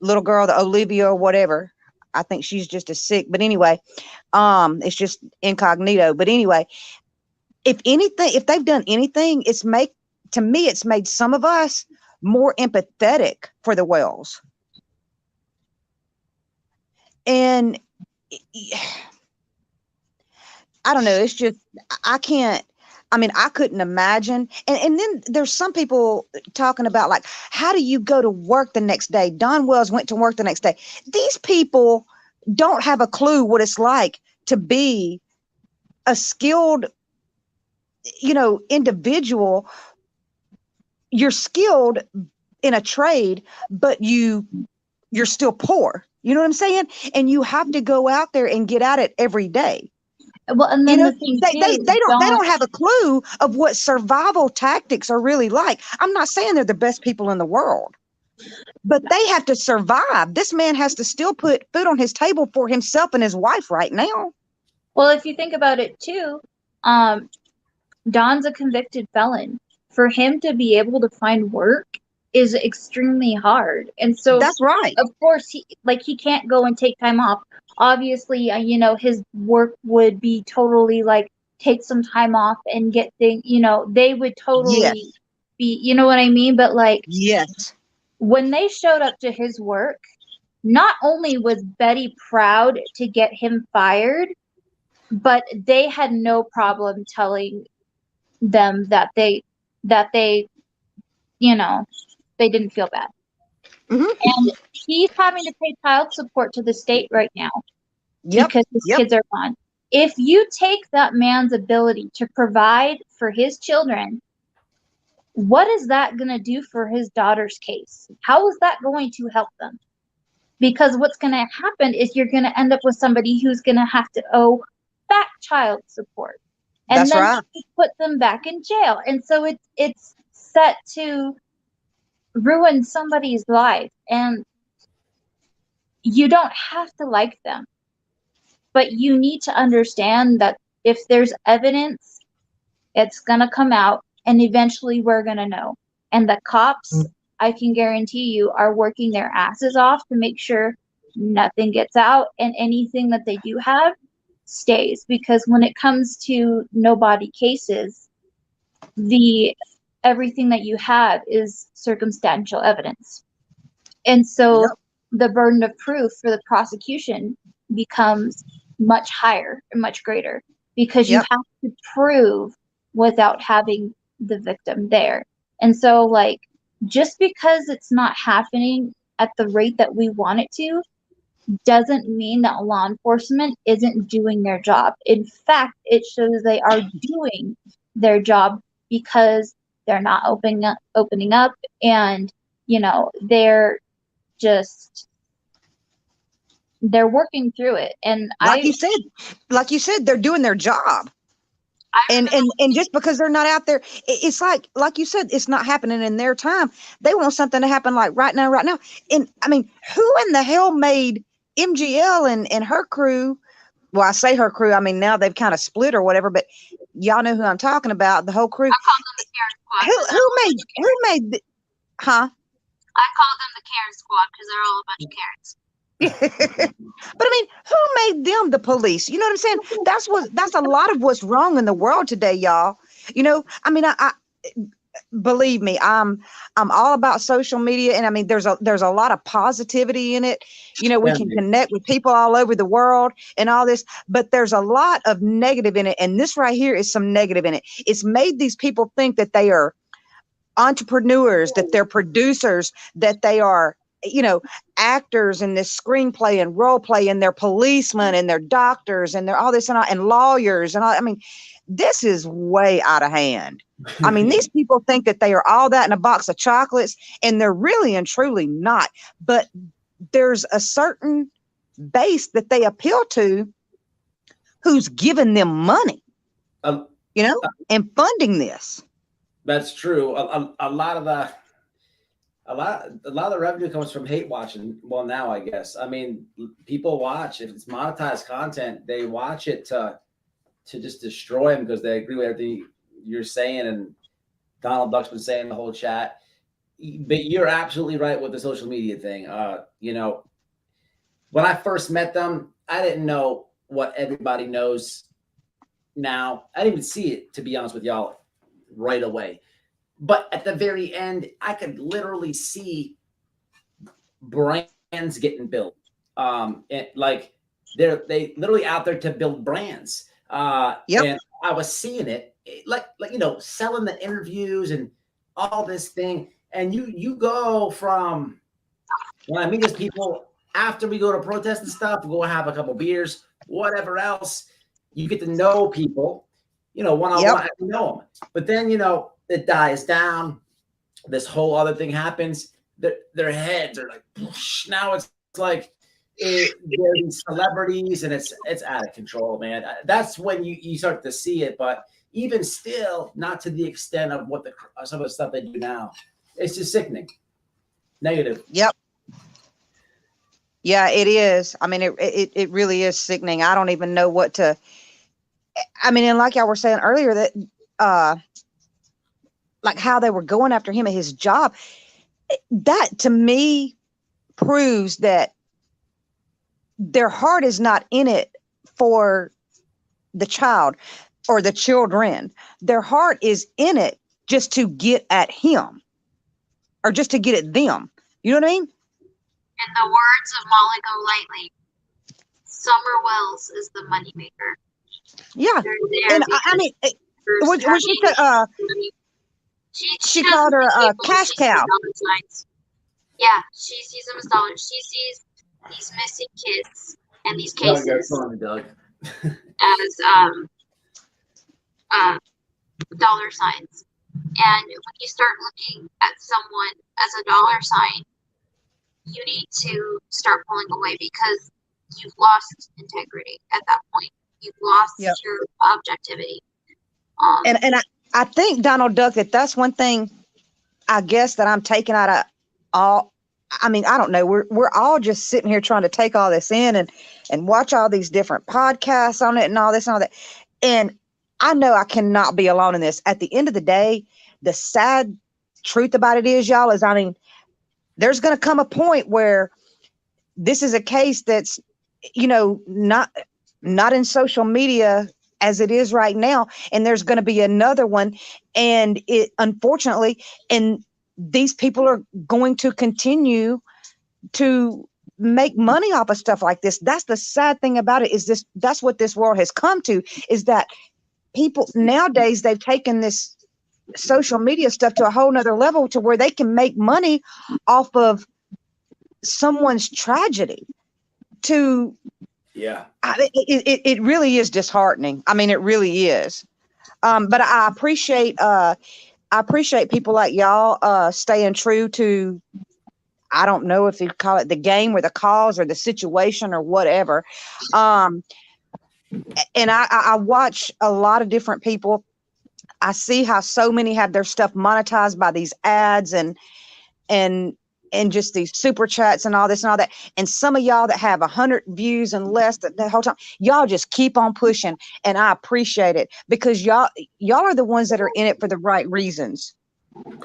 little girl, the Olivia or whatever, I think she's just as sick. But anyway, it's just incognito. But anyway, if they've done anything, it's made some of us more empathetic for the Wells. And I don't know, it's just, I couldn't imagine. And then there's some people talking about, like, how do you go to work the next day? Don Wells went to work the next day. These people don't have a clue what it's like to be a skilled, individual. You're skilled in a trade, but you're still poor. You know what I'm saying? And you have to go out there and get at it every day. Well, and then the thing they don't have a clue of what survival tactics are really like. I'm not saying they're the best people in the world, but they have to survive. This man has to still put food on his table for himself and his wife right now. Well, if you think about it too, Don's a convicted felon. For him to be able to find work is extremely hard. And so that's right. Of course, he can't go and take time off. Obviously, his work would be totally like, take some time off and get things, they would totally be, you know what I mean? But like, yes, when they showed up to his work, not only was Betty proud to get him fired, but they had no problem telling them that they they didn't feel bad. Mm-hmm. And he's having to pay child support to the state right now because his kids are gone. If you take that man's ability to provide for his children, what is that going to do for his daughter's case? How is that going to help them? Because what's going to happen is you're going to end up with somebody who's going to have to owe back child support. And that's then right. Put them back in jail. And so it's set to ruin somebody's life. And you don't have to like them. But you need to understand that if there's evidence, it's going to come out, and eventually we're going to know. And the cops, I can guarantee you, are working their asses off to make sure nothing gets out, and anything that they do have stays. Because when it comes to no body cases, everything that you have is circumstantial evidence. And so the burden of proof for the prosecution becomes much higher and much greater, because you have to prove without having the victim there. And so, like, just because it's not happening at the rate that we want it to, doesn't mean that law enforcement isn't doing their job. In fact, it shows they are doing their job, because they're not opening up, and, you know, they're working through it. And like you said, they're doing their job. And just because they're not out there, it's like you said, it's not happening in their time. They want something to happen like right now. And I mean, who in the hell made MGL and her crew? Well, I say her crew, I mean, now they've kind of split or whatever, but y'all know who I'm talking about, the whole crew. I call them the Karen Squad. Who made huh? I call them the Karen Squad because they're all a bunch of Karens. But I mean, who made them the police? You know what I'm saying? That's a lot of what's wrong in the world today, y'all. You know, I mean, I believe me, I'm all about social media, and I mean, there's a lot of positivity in it. You know, we can connect with people all over the world and all this, but there's a lot of negative in it, and this right here is some negative in it. It's made these people think that they are entrepreneurs, that they're producers, that they are, you know, actors in this screenplay and role play, and they're policemen and they're doctors and they're all this and all, and lawyers and all. I mean, this is way out of hand. I mean, these people think that they are all that in a box of chocolates, and they're really and truly not. But there's a certain base that they appeal to who's giving them money, you know, and funding this. That's true. A lot of the revenue comes from hate watching. Well, now I guess. I mean, people watch, if it's monetized content, they watch it to just destroy them because they agree with everything you're saying, and Donald Duck's been saying the whole chat. But you're absolutely right with the social media thing. You know, when I first met them, I didn't know what everybody knows now. I didn't even see it, to be honest with y'all, right away. But at the very end, I could literally see brands getting built. Like they literally out there to build brands. And I was seeing it, like you know, selling the interviews and all this thing. And you go from, when I meet these people after we go to protest and stuff, we'll go have a couple beers, whatever else. You get to know people, you know, one-on-one, you know them. But then, you know, it dies down. This whole other thing happens. Their heads are like, whoosh. Now it's like they're these celebrities, and it's out of control, man. That's when you start to see it. But even still, not to the extent of what some of the stuff they do now. It's just sickening. Negative. Yep. Yeah, it is. I mean, it really is sickening. I don't even know what to. I mean, and like y'all were saying earlier, that like how they were going after him at his job, that to me proves that their heart is not in it for the child or the children. Their heart is in it just to get at him, or just to get at them. You know what I mean? In the words of Molly Golightly, Summer Wells is the moneymaker. Yeah. And I mean, what she said, she called her cash cow. Yeah, she sees them as dollars. She sees these missing kids and these cases as dollar signs. And when you start looking at someone as a dollar sign, you need to start pulling away, because you've lost integrity at that point. You've lost your objectivity. And I think, Donald Duck, that's one thing I guess that I'm taking out of I mean, I don't know. We're all just sitting here trying to take all this in and watch all these different podcasts on it and all this and all that. And I know I cannot be alone in this. At the end of the day, the sad truth about it is, y'all, is, I mean, there's going to come a point where this is a case that's, you know, not in social media as it is right now. And there's going to be another one. And it, unfortunately, and these people are going to continue to make money off of stuff like this. That's the sad thing about it, is this, that's what this world has come to, is that people nowadays, they've taken this social media stuff to a whole nother level to where they can make money off of someone's tragedy. To it really is disheartening. I mean, it really is. But I appreciate people like y'all staying true to, I don't know if you call it the game or the cause or the situation or whatever. And I watch a lot of different people. I see how so many have their stuff monetized by these ads and just these super chats and all this and all that. And some of y'all that have 100 views and less the whole time, y'all just keep on pushing. And I appreciate it, because y'all are the ones that are in it for the right reasons.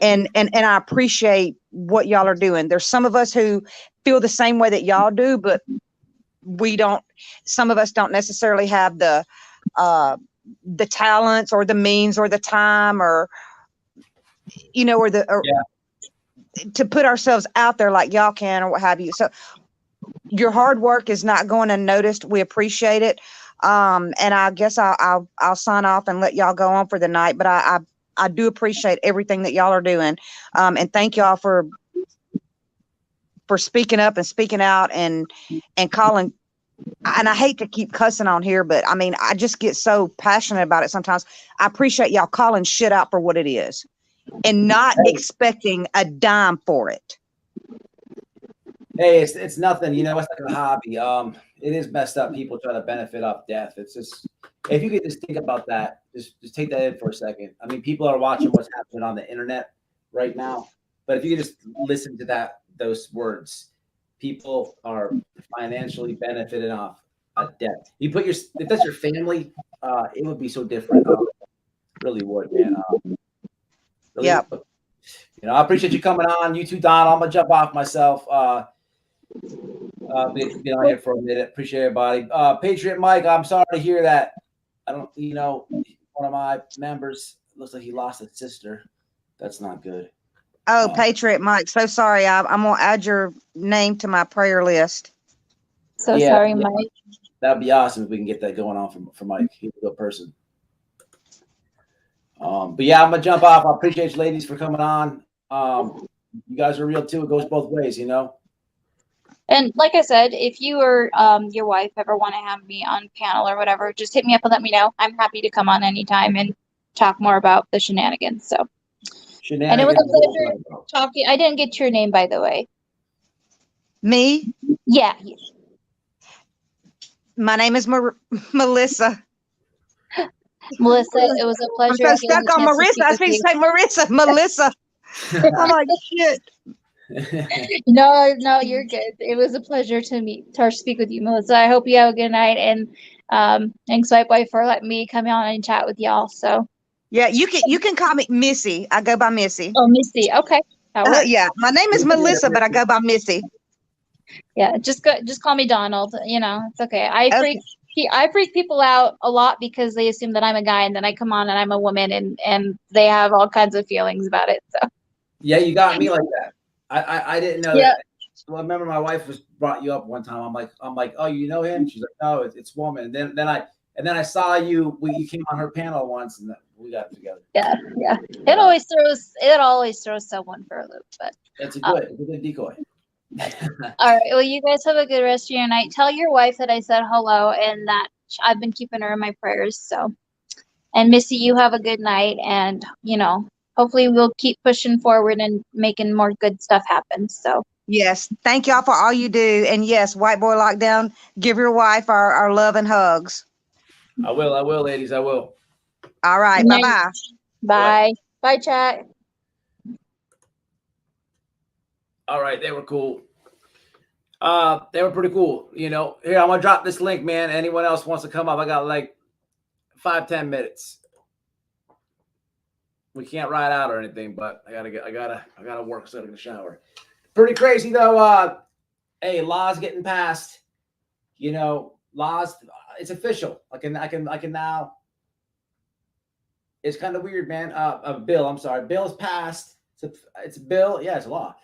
And I appreciate what y'all are doing. There's some of us who feel the same way that y'all do, but some of us don't necessarily have the talents or the means or the time or, you know, to put ourselves out there like y'all can or what have you. So your hard work is not going unnoticed. We appreciate it. And I guess I'll sign off and let y'all go on for the night, but I do appreciate everything that y'all are doing. And thank y'all for speaking up and speaking out and calling. And I hate to keep cussing on here, but I mean, I just get so passionate about it sometimes. I appreciate y'all calling shit out for what it is and not expecting a dime for it. Hey, it's nothing, you know, it's like a hobby. It is messed up. People try to benefit off death. It's just, if you could just think about that, just take that in for a second. I mean, people are watching what's happening on the internet right now, but if you could just listen to those words, people are financially benefiting off a death. You put if that's your family, it would be so different. Really would, man. Really, yeah. You know, I appreciate you coming on. You too, Don. I'm gonna jump off myself. Been on here for a minute. Appreciate everybody. Patriot Mike, I'm sorry to hear that. I don't, you know, one of my members looks like he lost a sister. That's not good. Oh, Patriot Mike, so sorry. I'm gonna add your name to my prayer list. So sorry, Mike. That'd be awesome if we can get that going on for Mike. He's a good person. But yeah, I'm gonna jump off. I appreciate you ladies for coming on. You guys are real too. It goes both ways, you know. And like I said, if you or your wife ever want to have me on panel or whatever, just hit me up and let me know. I'm happy to come on anytime and talk more about the shenanigans. So, and it was a pleasure talking. I didn't get your name, by the way. Me? Yeah. My name is Melissa. Melissa, it was a pleasure. I'm so stuck on Marissa. I think say Marissa. Melissa. I'm like, shit. No, you're good. It was a pleasure to speak with you, Melissa. I hope you have a good night, and thanks, White Boy, for letting me come on and chat with y'all. So yeah, you can call me Missy. I go by Missy. Oh, Missy. Okay. Yeah, my name is Melissa, but I go by Missy. Yeah, just call me Donald. You know, it's okay. I freak people out a lot because they assume that I'm a guy, and then I come on and I'm a woman, and they have all kinds of feelings about it. So yeah, you got me like that. I didn't know that. Well, I remember my wife brought you up one time. I'm like, oh, you know him? She's like, no, it's woman. And then I saw you. You came on her panel once, and we got together. Yeah. It always throws someone for a loop, but it's a good decoy. All right. Well, you guys have a good rest of your night. Tell your wife that I said hello and that I've been keeping her in my prayers. So, and Missy, you have a good night, and you know, hopefully we'll keep pushing forward and making more good stuff happen. So yes, thank y'all for all you do. And yes, White Boy Lockdown, give your wife our love and hugs. I will, ladies. I will. All right. Bye-bye. Bye. Bye, chat. All right, they were cool. They were pretty cool. You know, here, I'm gonna drop this link, man. Anyone else wants to come up? I got like 5-10 minutes. We can't ride out or anything, but I gotta work so I can shower. Pretty crazy though. Hey, laws getting passed. You know, laws. It's official. I can now. It's kind of weird, man. A bill. I'm sorry. Bill is passed. It's a bill. Yeah, it's a law.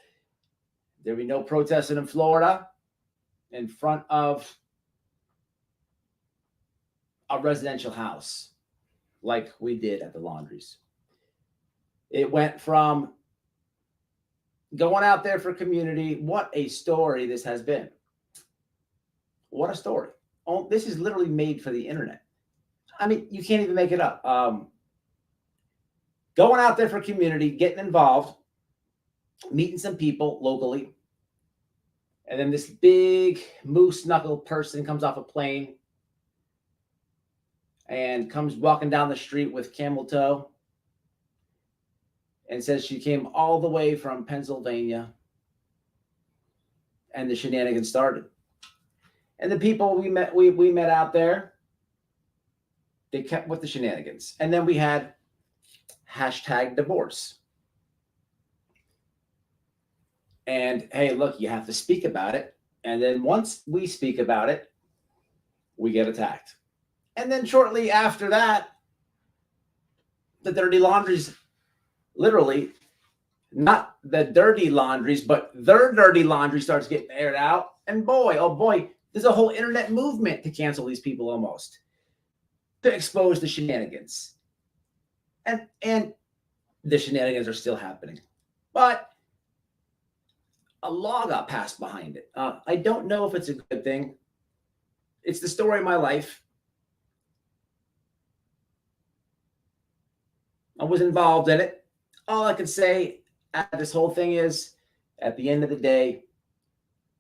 There'll be no protesting in Florida in front of a residential house like we did at the Laundries. It went from going out there for community. What a story this has been. What a story. Oh, this is literally made for the internet. I mean, you can't even make it up. Going out there for community, getting involved, meeting some people locally. And then this big moose knuckle person comes off a plane and comes walking down the street with camel toe and says she came all the way from Pennsylvania, and the shenanigans started. And the people we met out there, they kept with the shenanigans. And then we had #divorce. And hey, look, you have to speak about it. And then once we speak about it, we get attacked. And then shortly after that, the dirty laundries, literally, not the dirty laundries, but their dirty laundry starts getting aired out. And boy, oh boy, there's a whole internet movement to cancel these people almost, to expose the shenanigans. And the shenanigans are still happening. But a law got passed behind it. I don't know if it's a good thing. It's the story of my life. I was involved in it. All I can say at this whole thing is, at the end of the day,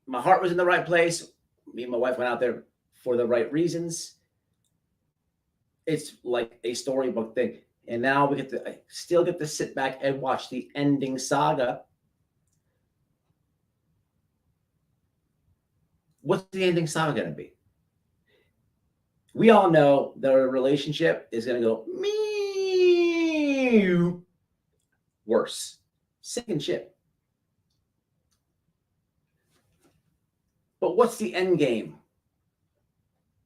my heart was in the right place. Me and my wife went out there for the right reasons. It's like a storybook thing. And now I still get to sit back and watch the ending saga. What's the ending saga going to be? We all know their relationship is going to go worse. Sinking ship. But what's the end game?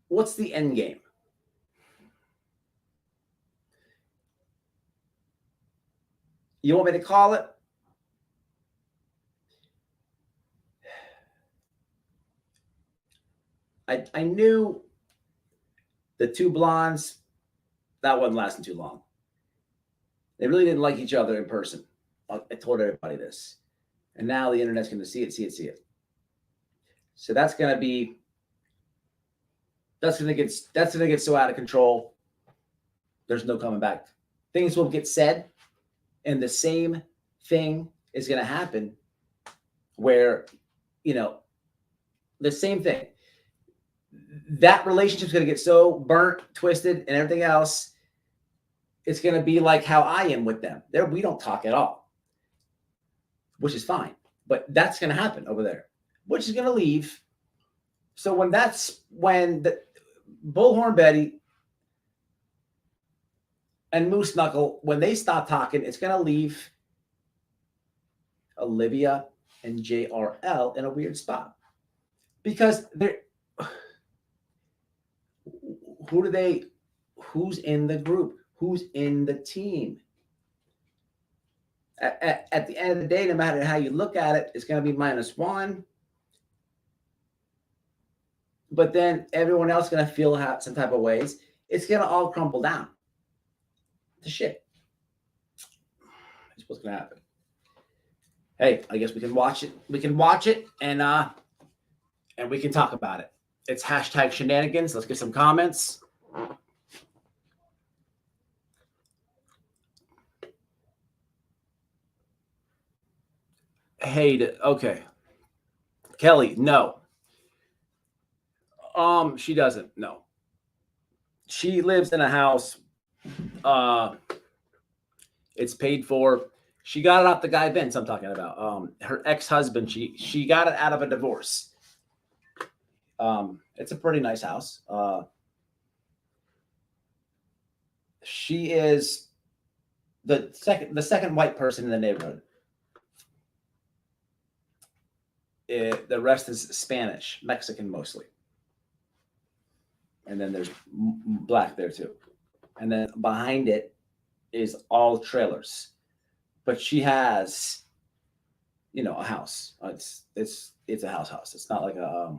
What's the end game? You want me to call it? I knew the two blondes, that wasn't lasting too long. They really didn't like each other in person. I told everybody this. And now the internet's going to see it. So that's going to get so out of control. There's no coming back. Things will get said, and the same thing is going to happen where, the same thing. That relationship's going to get so burnt, twisted, and everything else. It's going to be like how I am with them. There, we don't talk at all, which is fine. But that's going to happen over there, which is going to leave. So when the Bullhorn Betty and Moose Knuckle, when they stop talking, it's going to leave Olivia and JRL in a weird spot, because they're. Who's in the group? Who's in the team? At the end of the day, no matter how you look at it, it's going to be -1. But then everyone else is going to feel some type of ways. It's going to all crumble down to shit. That's what's going to happen. Hey, I guess we can watch it. We can watch it and we can talk about it. It's #shenanigans. Let's get some comments. Okay. Kelly, no. She doesn't. No. She lives in a house. It's paid for. She got it off the guy Vince I'm talking about. Her ex-husband, she got it out of a divorce. It's a pretty nice house. She is the second white person in the neighborhood. The rest is Spanish, Mexican mostly. And then there's black there too. And then behind it is all trailers. But she has, a house. It's a house. It's not like a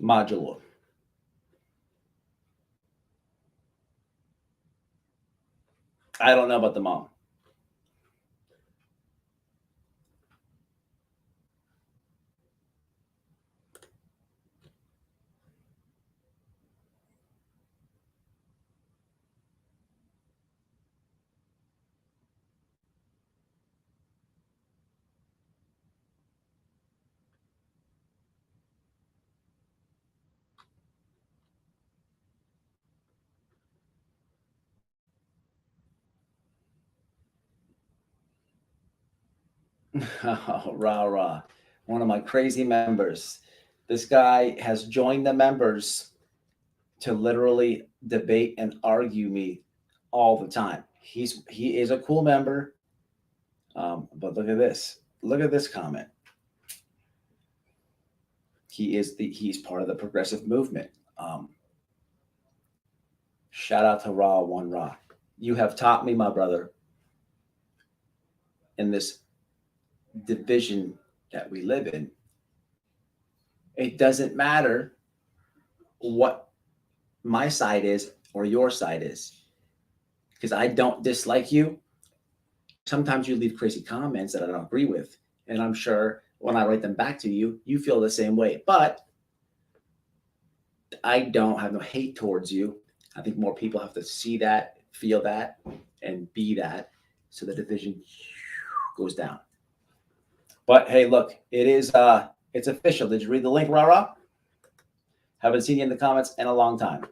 modular. I don't know about the mom. Oh, rah. One of my crazy members. This guy has joined the members to literally debate and argue me all the time. He is a cool member. But look at this. Look at this comment. He's part of the progressive movement. Shout out to Raw One Raw. You have taught me, my brother, in this division that we live in. It doesn't matter what my side is or your side is, because I don't dislike you. Sometimes you leave crazy comments that I don't agree with, and I'm sure when I write them back to you, you feel the same way. But I don't have no hate towards you. I think more people have to see that, feel that, and be that, so the division goes down. But hey, look, it's official. Did you read the link, Rara? Haven't seen you in the comments in a long time.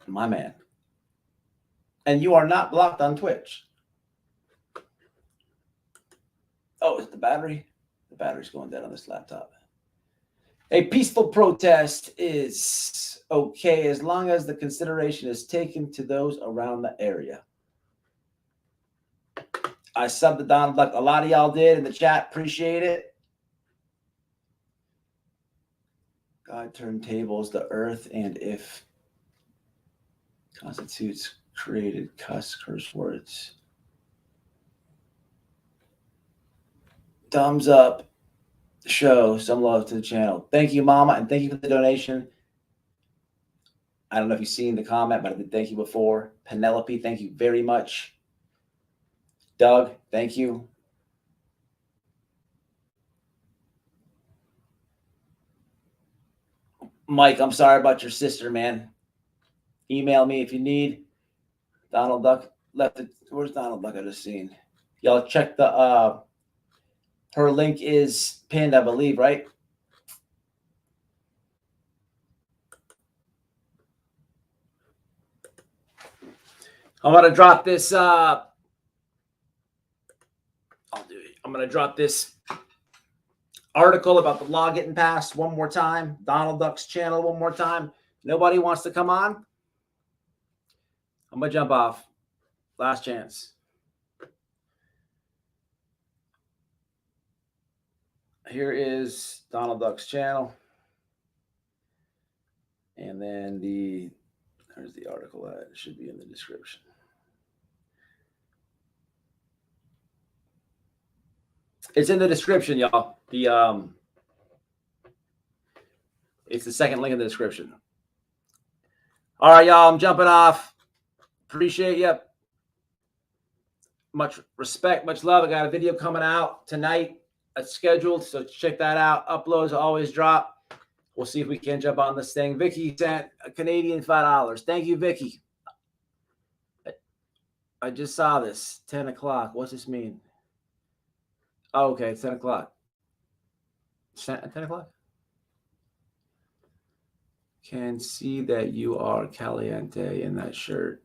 My man. And you are not blocked on Twitch. Oh, is it the battery? The battery's going dead on this laptop. A peaceful protest is okay as long as the consideration is taken to those around the area. I subbed to Donald Duck. A lot of y'all did in the chat. Appreciate it. God turned tables, the earth, and if constitutes created curse words. Thumbs up. Show some love to the channel. Thank you, Mama, and thank you for the donation. I don't know if you've seen the comment, but I did thank you before. Penelope, thank you very much. Doug, thank you. Mike, I'm sorry about your sister, man. Email me if you need. Donald Duck left it. Where's Donald Duck? I just seen. Y'all check the her link is pinned, I believe, right? I'm gonna drop this I'm going to drop this article about the law getting passed one more time. Donald Duck's channel one more time. Nobody wants to come on? I'm going to jump off. Last chance. Here is Donald Duck's channel. And then there's the article that should be in the description. It's in the description, y'all. It's the second link in the description. All right, y'all. I'm jumping off. Appreciate you. Much respect, much love. I got a video coming out tonight. It's scheduled, so check that out. Uploads always drop. We'll see if we can jump on this thing. Vicky sent a Canadian $5. Thank you, Vicky. I just saw this. 10 o'clock. What's this mean? Oh, okay, it's 10 o'clock. 10 o'clock? Can see that you are caliente in that shirt.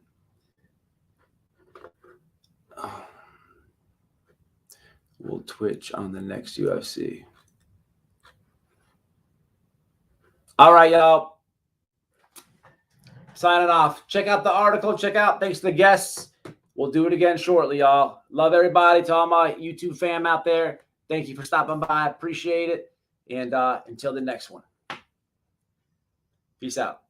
Oh. We'll Twitch on the next UFC. All right, y'all. Signing off. Check out the article. Thanks to the guests. We'll do it again shortly, y'all. Love everybody. To all my YouTube fam out there, thank you for stopping by. Appreciate it. And until the next one. Peace out.